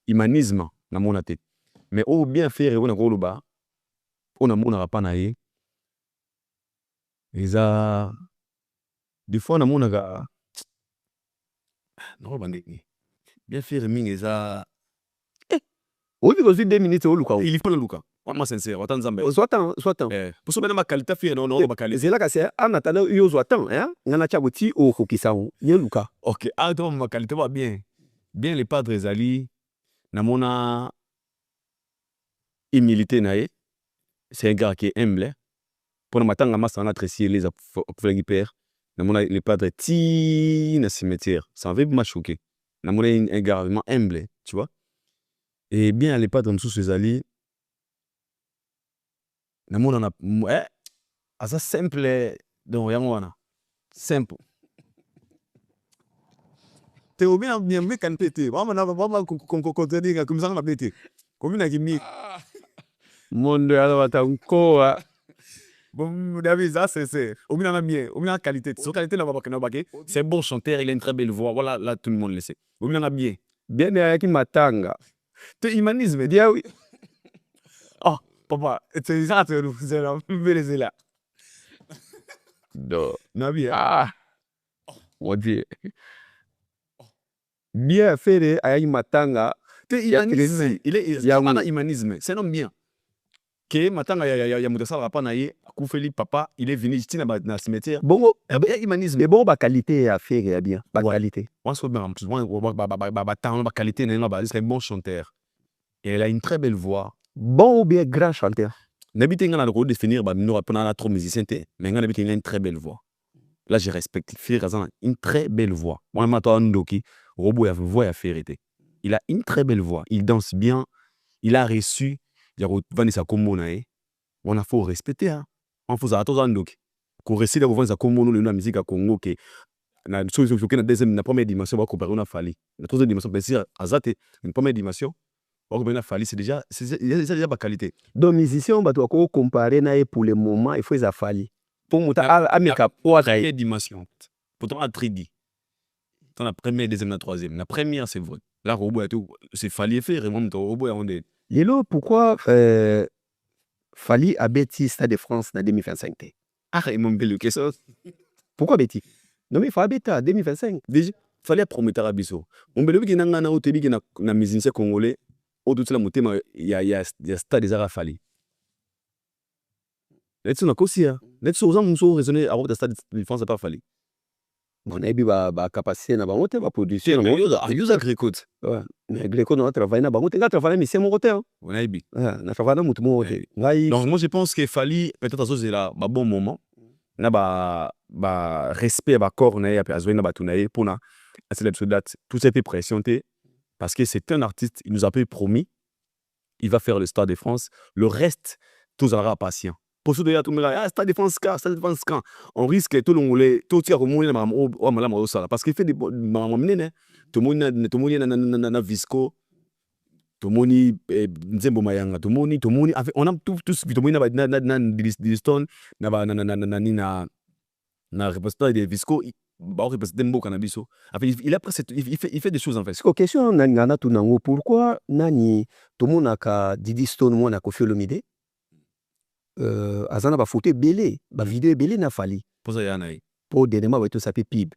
humanisme na mon tête. Mais bien faire on a ko loba. On a mon pas naé. Eza des fois na mona ga non bandeki bien faire mingi eza oui because 2 minutes au luka il faut le luka vraiment sincère autant nzambe soit pour ça ma qualité faire non ma qualité c'est là que c'est en attendant yo soit temps hein ngana chabuti o kokisa ye luka OK donc ma qualité va bien les padres ezali na mona humilité naé c'est un gars qui est humble pour matanga masa na tressier les flingi père na mona les padres ti na cimetière ça va me choquer na mona un gars vraiment humble tu vois et bien les padres sous ces alliés na mona na asa simple donc yango wana simple te obi na bien kan pété mama contenir comme ça on a pété comme na kimi Mondo ya watankoa. bon David ça c'est obi na bien obi na qualité so qualité na baké c'est un bon chanteur il a une très belle voix voilà là tout le monde le sait obi na bien Bien yaki matanga. te humanisme Dia oui. oh papa c'est ça c'est là Venezuela Do. na bien Ah. Wadi. Bien fait ayaki matanga. te humanisme il est Ya pas humanisme c'est non bien que matanga ya mutasa rapa na ye akufeli papa il est venu ici na cimetière Bongo, humanisme mais bon, ba qualité à faire ya bien. Ba Ouais. qualité. Moi, c'est bien. Talent, qualité, c'est un bon chanteur. Et elle a une très belle voix. Bon ou bien grand chanteur. N'habite pas le définir, nous rappelons trop musicien, mais il a une très belle voix. Là, je respecte. Une très belle voix. Moi, je suis Ndoki. Robo a voix à faire. Il a une très belle voix. Il danse bien. Il a reçu. Il a Vanessa Komonae. On a faut respecter. Hein. On faut attendre Ndoki. Qu'on récite de Vanessa Komono, la musique à Congo. Na deuxième na première dimension va comparer na Fali na troisième dimension bien sûr azate une première dimension va comparer na Fali c'est déjà ba qualité Donc musicien ba to ko comparer na ye pour le moment il faut ça fali. Pour muta amika poa première dimension pourtant à 3D dans la première deuxième la troisième la première c'est vrai là robot tout c'est Fali fait vraiment ton robot on est Lelo pourquoi Fali a bêti Stade de France en 2025 te? ah et mon belle question Pourquoi bêti? Non mais il faut bêta 2025. déjà fallait promettre à biso on belle qui na otebi na musicien congolais au tout la motema ya Stade des Arts Fali let's na kosia let's so raisonner à votre Stade de France pas Fali Bon ebi ba capacité na bango te ba production. user Grecote Ouais. Mais Greco na travailler na bango te nga travailler mais c'est mon côté. on a ibi Na travailler na mutu mo te. Ngai donc moi je pense qu'il fallait peut-être à là ba bon moment na ba respect ba corps na ya azwe na batu na ye pour na cette date tout s'est fait pressionner parce que c'est un artiste il nous a promis il va faire le Stade de France le reste tous aura patient pour ceux de ya tout me Stade de France quand on risque tout le monde tout tire au monde na sala parce qu'il fait des mamene tout le monde na visco tout le monde nzembo mayanga tout le monde on a tout tout le monde na Diston na représentant des visco ba représenter mboka na biso il a il fait des choses en fait ko question na ngana tu nango pourquoi nani to monaka Didi Stone mona Koffi Olomide azana ba photo belé ba vidéo belé na Fali pour ça yana pour dernièrement ba to sape pib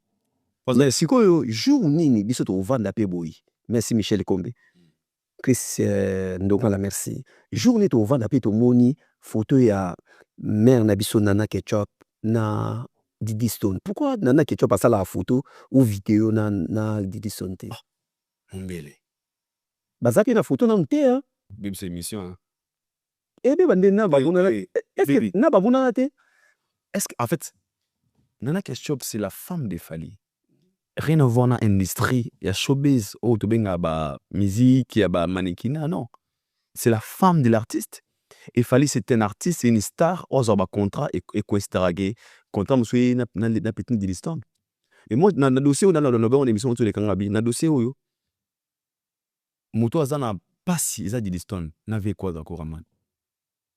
mais sikoyo jour nini biso to vanda pe boy merci Michel Kombe Chris ndonga la merci jour ni to vanda pe to moni photo ya mère na biso Nana Ketchup na Didi Stone. Pourquoi Nana Ketchup a ça la photo ou vidéo na Didi Stone te? mbele Bazaki na photo na nte hein? bim c'est émission hein. Ebe bande na babuna est-ce que na babuna te? Est-ce que en fait Nana Ketchup c'est la femme de Fali rien à voir dans l'industrie il y a showbiz oh to benga ba musique il y a ba mannequinat non c'est la femme de l'artiste et Fali c'est un artiste c'est une star aux ba contrat et coestragé contrat monsieur na petit de l'histoire et moi na dossier dans la émission sur les kangabi na dossier oyo moto azana pasi eza de l'histoire n'avait quoi d'accord man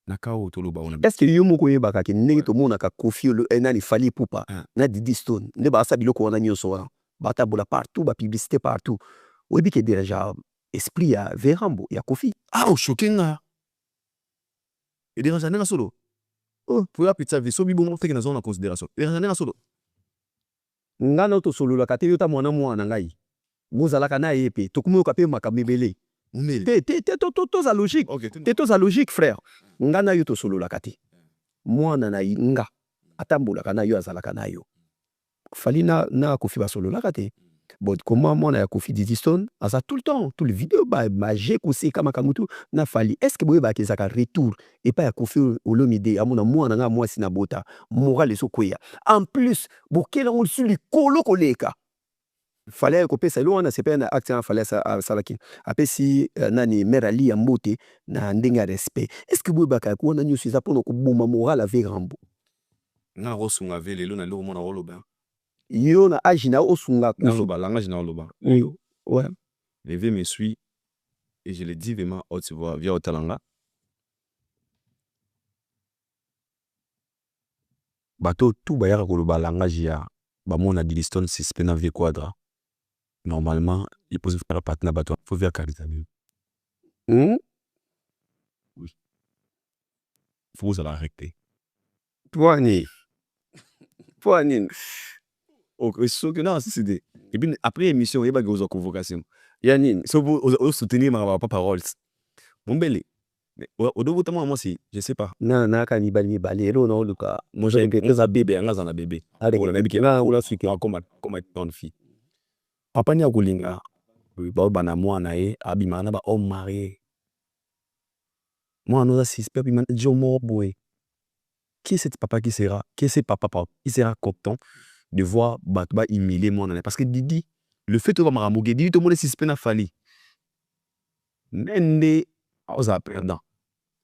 nakao toloba on est-ce que yo moko yebaka ke ndenge to mona ka Koffi nani Fali Ipupa na Didi Stone nde ba sa biloko wana nyoso wana bata bola partout ba publicité partout oyebi ke déjà esprit ya Verambo ya Koffi ah choquinga et déjà nanga solo oh pour la pizza viso bi bon fait que na zone en considération et nanga solo ngana to solo la kate yo ta mwana ngai bozalaka na yepe to kumoka pe makamebele te za logique okay te za logique frère ngana yo to solo la kate mwana na nga atambolaka na yo azalaka na yo Fali na Koffi ba solo la kate bon comment mwana ya Koffi Didi Stone asa tout le temps tout le vidéo ba magique aussi kama kamutu na Fali est-ce que boye ba kezaka retour et pas ya Koffi Olomide amona mwana nga mwasi na bota moral so koya en plus bokela on sur les kolo koleka fallait kopesa lo wana c'est pas un acte fallait ça salaki apesi nani merali ya mbote na ndenga respect est-ce que boye ba ka ko na nyusi za pono ko boma moral avec Rambo na rosunga vele lo na lo mona rolo ben yo na âge na osunga Naloba, langage naloba. ouais. Le vieux me suit et je le dis vraiment, oh, tu vois, viens au Talanga. Bateau, tout bayara koloba langage ya, mon a Diliston, c'est spena vie quadra. Normalement, il peut se faire partenaire bateau. Il faut vers Karizami. Oui. Il faut vous aller arrêter. Poignée. Ok, c'est non, c'est des. Et puis après l'émission, il y a des convocations. Yannin, si vous soutenez ma parole. Mon bel. Au deux bouts, moi, si, je sais pas. Na kanibali balero no luka. Moi, j'ai un bébé, un bébé. Allez, On a mis là, on a su qu'il y a comme une fille. Papa n'y a goulinga. Bana moi nae, abimana ba homme marié. Moi, nous a six pères, bimana jomo boy. Qui est cet papa qui sera, qui sera content de voir Batba humilier mon année. Parce que Didi, le fait de voir Maramougué, Didi, tout le monde est suspect à Fali. Nende, on a perdant.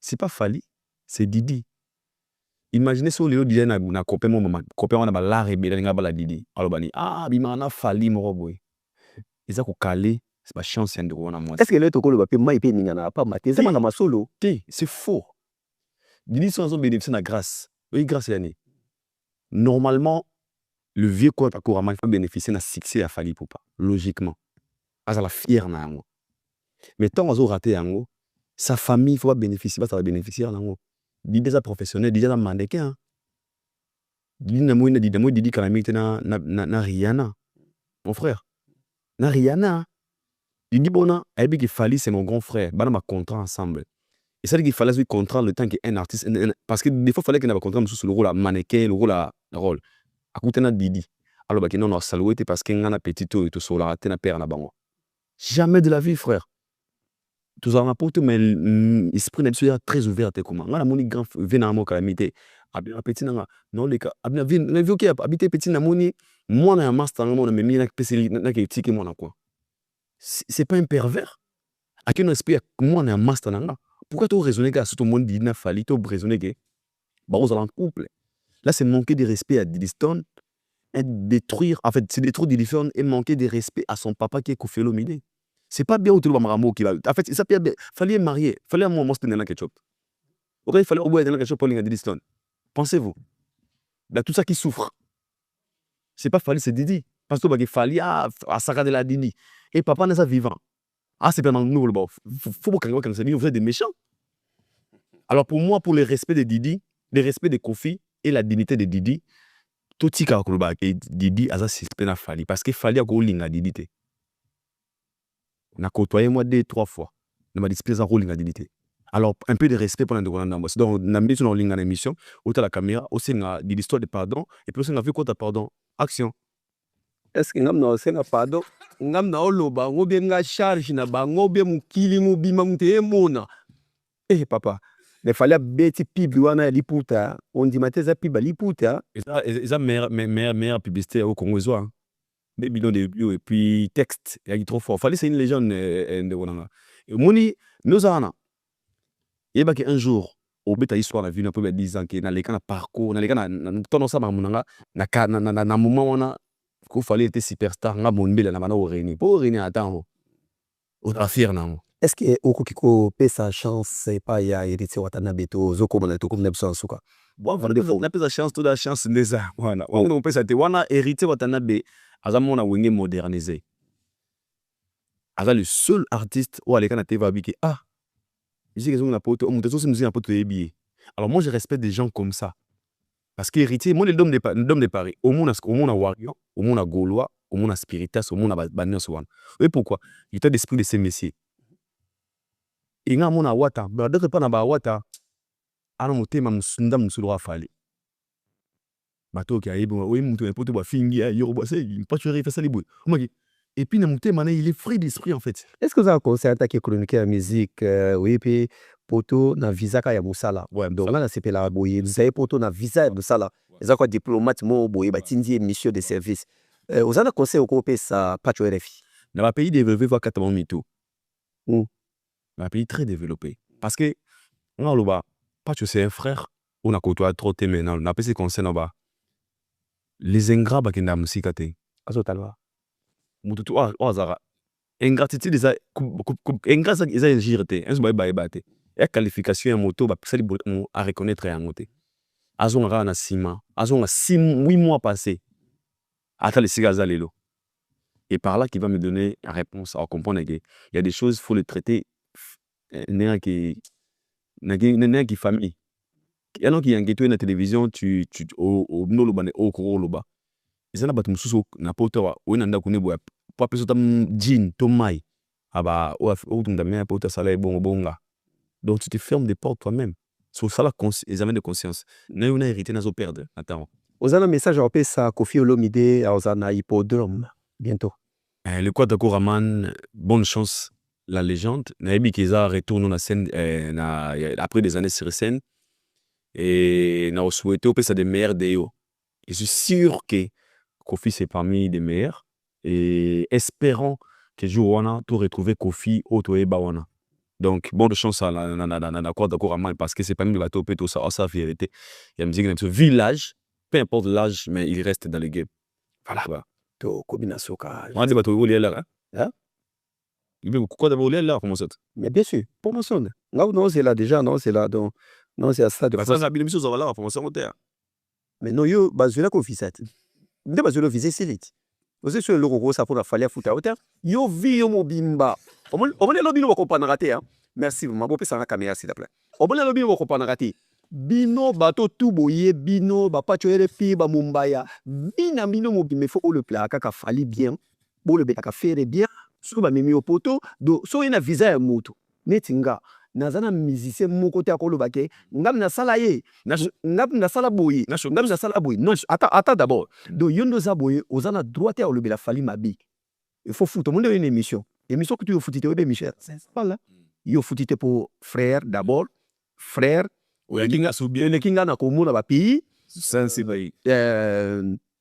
C'est pas Fali, c'est Didi. Imaginez si on dit na copain mon maman, copain on a la rebelle nga bala Didi. Alors bani, bimana Fali mon boy. Ils ont calé, c'est pas chance de voir moi. Est-ce que le toko le papier mai pe ningana pas maté, c'est ma solo. C'est faux. Didi sont bénéficier de la grâce. Oui, grâce à l'année. Normalement, le vieux corps couramment il faut bénéficier d'un succès à Fali Poupa. Logiquement. À la fière na yango. Mais tant qu'on a raté yango, sa famille il faut pas bénéficier, ça va bénéficier yango. Didi déjà professionnel, déjà mannequin. Didi na moina Didi calamité na Rihanna. Mon frère. Na Rihanna. Didi bona, elle dit Fali c'est mon grand frère. Bana ma contrat ensemble. Et ça dit qu'il fallait lui contraindre le temps qu'un artiste. Parce que des fois, il fallait qu'il ait un contrat sur le rôle à mannequin, le rôle à rôle. À côté de Didi. Alors, bah, non, on a salué parce qu'il y a un petit tout et tout sur la raté na père na bango. Jamais de la vie, frère. Tout ça, on a porté, mais l'esprit n'est très ouvert. Comment on a mon grand venu à mon calamité. Abien petit nanga. Non, les cas. Abien vu ok, habité petit na moni. Moi, on a un master, on a mis un PC, na qui moi na quoi. C'est pas un pervers. À quel esprit, moi, on a un master nanga. Pourquoi tu raisonnes que tout le monde dit qu'il fallait raisonner que vous allez en couple. Là, c'est manquer de respect à Diliston et détruire, en fait, c'est détruire Diliston et manquer de respect à son papa qui est Kofi Olomide. C'est pas bien où tu le Maramo qui va. En fait, ça peut bien. Fallait marier, fallait un moment se tenir ketchup. Ok, il fallait au bout de ketchup pour Diliston. Pensez-vous, là, tout ça qui souffre, c'est pas Fallait, c'est Didi. Parce que il fallait à Sarah de la Didi. Et papa n'est pas vivant. C'est bien dans nous, faut pas qu'on vous êtes des méchants. Alors pour moi, pour le respect de Didi, le respect de Kofi et la dignité de Didi, tout ce qui Didi a ça à Fali. Parce que Fali a rolling à Didi. On a côtoyé moi 2-3 fois. On m'a dit que ça rolling à Didi. Alors un peu de respect pour l'endroit. Donc on a mis sur une émission, autour de la caméra, aussi on a dit l'histoire de pardon, et puis on a vu quoi de pardon. Action. Est-ce que ngam na senga pardon? Ngam na oloba ngobie nga charge na ba ngobie mukili mubima mute mona. Papa, il fallait bêti pib wana liputa, on dit mateza pib liputa. Et ça meilleure publicité au Congo zoa. Des millions de vues et puis texte, il y a trop fort. Fallait c'est une légende de Wananga. Et moni nous ana. Il y a un jour au beta histoire la vie un peu 10 ans que na les kana parcours, na les kana na tono sa mamunanga na moment wana qu'il fallait être superstar nga monbela na bana oreni. Pour oreni attends. Au trafier na. Est-ce que okukiko pesa chance pas ya héritier Watanabe to zoko mona to comme nebsansuka? Bon, na pesa chance toute la chance neza. Wana. On pesa te wana héritier Watanabe azamona wenge modernisé. Aza le seul artiste où aller kana TV abiki ici que na poto on aussi musique na poto ebi. Alors moi je respecte des gens comme ça. Parce que héritier moi le dom de Paris, au monde a Wario, au monde a Gaulois, au monde a Spiritas, au monde a Banner Swan. Et pourquoi? Il était d'esprit de ces messieurs. Et nga mona wata, ba de pas na ba wata. Ana motema msunda msulu Fali. Bato ki ayibo oui mutu poto ba fingi yo ba c'est pas tu fait ça les boy. Et puis na motema il est free d'esprit en fait. Est-ce que vous avez conseillé attaquer chroniquer la musique oui puis poto na visa ka ya musala. Ouais, donc là c'est la boye, vous avez poto na visa ya musala. Les quoi diplomate mo boye ba tindi mission de service. Vous avez conseillé au copé ça pas tu RFI. Dans un pays développé va 80 mitou. Un pays très développé. Parce que, pas que c'est un frère, on a côtoyé trop de maintenant, on a passé conseil là-bas. les ingrats bakenda musika te azotala mutu tu azara ingratitude eza ingrat eza injure te enzo bayeba te ya qualification ya moto bapesali a reconnaître yango te azonga kaka na nsima azonga 8 mois passé ata lesika aza lelo et par là qui va me donner la réponse à comprendre que il y a des choses faut les traiter ndenge qui famille alors qu'il y a un na télévision tu au noloba ne okoloba ezana bato mususu na poto wena ndako ne boya pa peso tam jean to mai aba o tunda me poto sala bongo bonga donc tu te fermes des portes toi-même sur ça la examen de conscience na una hérité nazo perdre attends ozana message opesa Koffi Olomide ozana hippodrome bientôt le quoi d'accord Raman bonne chance la légende nayebi kiza retourne na scène après des années sur scène et na souhaité opesa des meilleurs déo je suis sûr que Koffi c'est parmi des meilleurs et espérons que jour wana tout retrouver Koffi auto eba wana donc bonne chance à la quoi d'accord Raman parce que c'est pas même bateau peut tout ça sa vérité il y a musique dans ce village peu importe l'âge mais il reste dans le game voilà to kobina soka on dit bateau oli là hein quoi d'abord oli là comment ça mais bien sûr promotion non c'est là déjà non c'est là donc non c'est à ça de ça bien mission ça va là promotion terre mais non yo bazela ko fisat nde bazela officer select aussi sur le gros ça pour la falia futa hauteur yo vi yo mobimba on le lobby no comprendre raté hein merci maman bo pesa na caméra s'il te plaît on le lobby no comprendre raté bino bato tout boye bino ba pachoere pi ba mumbaya bina bino mobimba faut le plat kaka fali bien bo le beta faire bien sur ba memi au poto do so ina visa ya moto netinga nazana musicien moko te akoloba ke ngam na sala ye ngam na sala boye ngam na sala boye non attends d'abord do yondo za boye ozana droit ya olobela fali mabi il faut foutre monde une émission que tu foutite obe Michel c'est pas là yo foutite pour frère d'abord frère oyakinga subien le kinga na komona ba pays sensible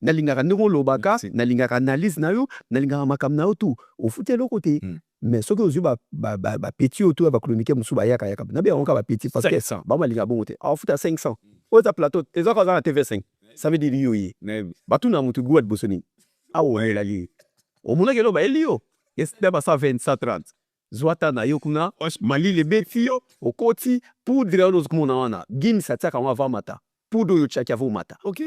nalingaka ndeko lobaka nalingaka analyse na yo nalingaka makam na yo tout au foute le côté mais ce que aux yeux ba petit autour ba chroniquer musu ba yaka na bien on ka ba petit parce que ba malinga bon te au foute à 500 au ta plateau les autres dans TV5 ça veut dire yo yi ba tout na mutu guat bosoni ah ouais la li au mona kelo ba elio est ba 120 30 zwata na yo kuna mali le betio au koti poudre on comme on a gim ça taka on va mata poudre yo tchaki avo mata OK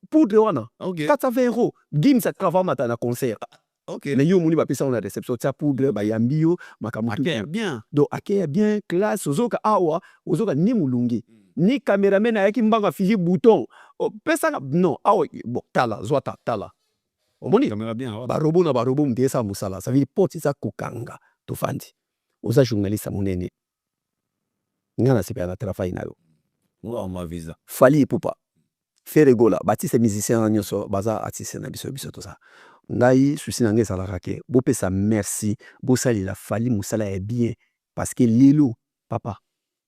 poudre wana OK 420 € gim ça taka mata na concert OK mais yo moni ba pesa on a réception ça poudre ba yambio makamutu bien donc akaya bien classe ozoka awa ozoka ni mulungi ni cameraman ayaki mbanga fiji bouton pesa non awa bon tala zwata tala omoni caméra bien ba robot na ba robot mdesa musala ça veut dire porte ça kokanga to fandi oza journaliste monene ngana sepa na travail na yo on ma visa fali pupa faire gola batise musicien nyoso baza artiste na biso to ça ngai souci na ngai salaka ke bo pesa merci bo sali la fali musala est bien parce que lelo papa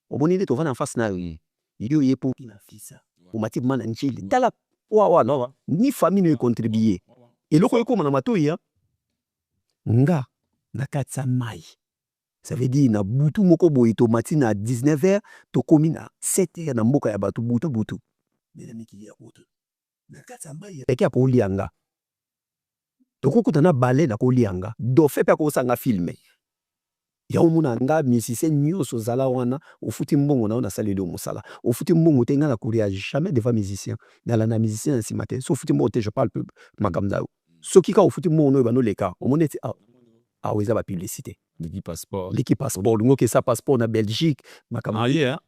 oboni to vana en face na yo ye pour na fisa o mati mana njili tala wa no ni famille ne contribuer et loko yeko na matoi ya nga na katsa mai ça veut dire na butu moko boy to mati na 19h to komi na 7h na mboka ya batu butu mesdames qui ya butu na katsa mai peke ya ko lianga to kokuta na balé na ko lianga do fe pe ko sanga filmer ya omuna nga musicien nyoso zala wana ofuti mbongo na saleli musala ofuti mbongo te nga na courir jamais devant musicien na la musicien si matin so ofuti mbongo te je parle peu makamda soki ka ofuti mbongo no bano leka omoneti weza ba publicité l'équipe passeport ngo ke sa passeport na Belgique makamda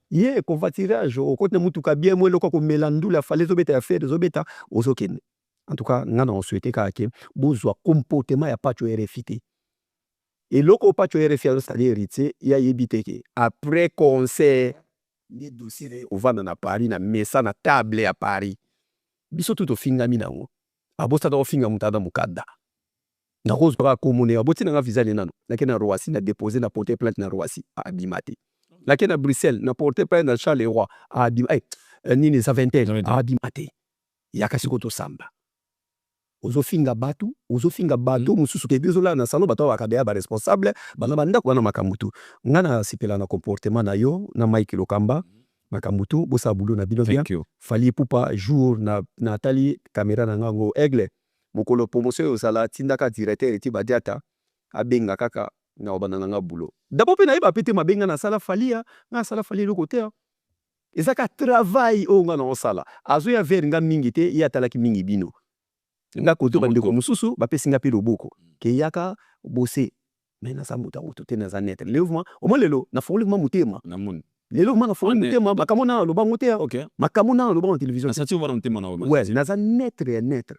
convoiturage au côté mutuka bien moi loko ko melandula fallait zobeta ya faire zobeta ozokende en tout cas nga na souhaiter ka ke bozwa comportement ya pacho RFT. Et loko pacho RFT c'est-à-dire héritier ya yebiteke après concert les dossiers au vendre na Paris na mesa na table à Paris biso tout ofingami nango abosta do finga mutada mukada na rose bra komone aboti na visa le nano lakini na Roissy na déposer na porter plainte na Roissy a Bimati lakini na Bruxelles na porter plainte na Charleroi a Bimati nini sa vingtaine a Bimati yakasiko to samba ozofinga batu mususu ke bizola na sano bato bakadea ba responsable bana banda ko na makamutu ngana sipela na comportement na yo na Mike Lokamba Makamutu bosa boulot na bino bien. Thank you. Fali pupa jour na Nathalie caméra na ngango aigle. Mokolo promotion osala tindaka directeur eti badiata abenga kaka na obana nga boulot. D'abord pe na iba pété mabenga na sala falia, na sala falia le côté. Ezaka travail o nga na sala. Azo ya ver nga mingi te ya talaki mingi bino. Nga koto bande ko mususu ba pesi nga pe loboko. Ke yaka bosser. Mais na sa muta oto te na za net. Levement, au moins lelo na fongoli ma mutema. Na mun. Lelo ma na fongoli mutema, makamona lo bango te. OK. Makamona lo bango télévision. Na sati wana mutema na ouais, na za net et net.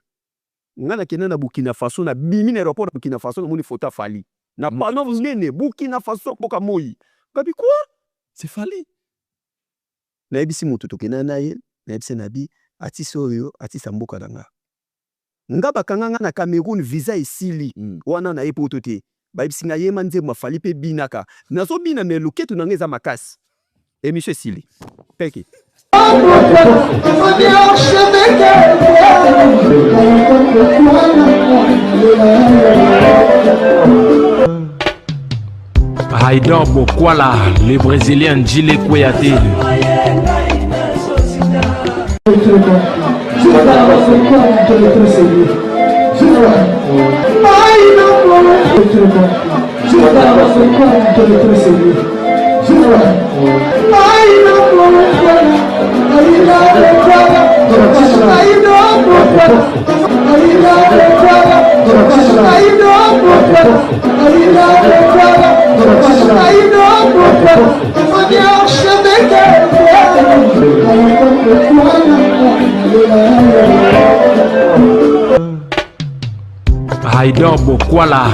Nga na kena na Burkina Faso na bimi na aéroport Burkina Faso na moni photo Fali. Na pendant vous nene Burkina Faso boka moyi. Kabi quoi? C'est Fali. Na ebisi mutu to kena na ye, na ebisi na bi atisi oyo, atisi mboka danga. Nga bakanga na Cameroun visa esili. Wana na epoto te. Ba ebisi nga yema nzemba Fali pe binaka. Nazo bina me loketu na ngeza makasi. Émission esili. Peki. Haïdor Bokwala, le Brésilien Djile Kouyaté. Haïdor Bokwala.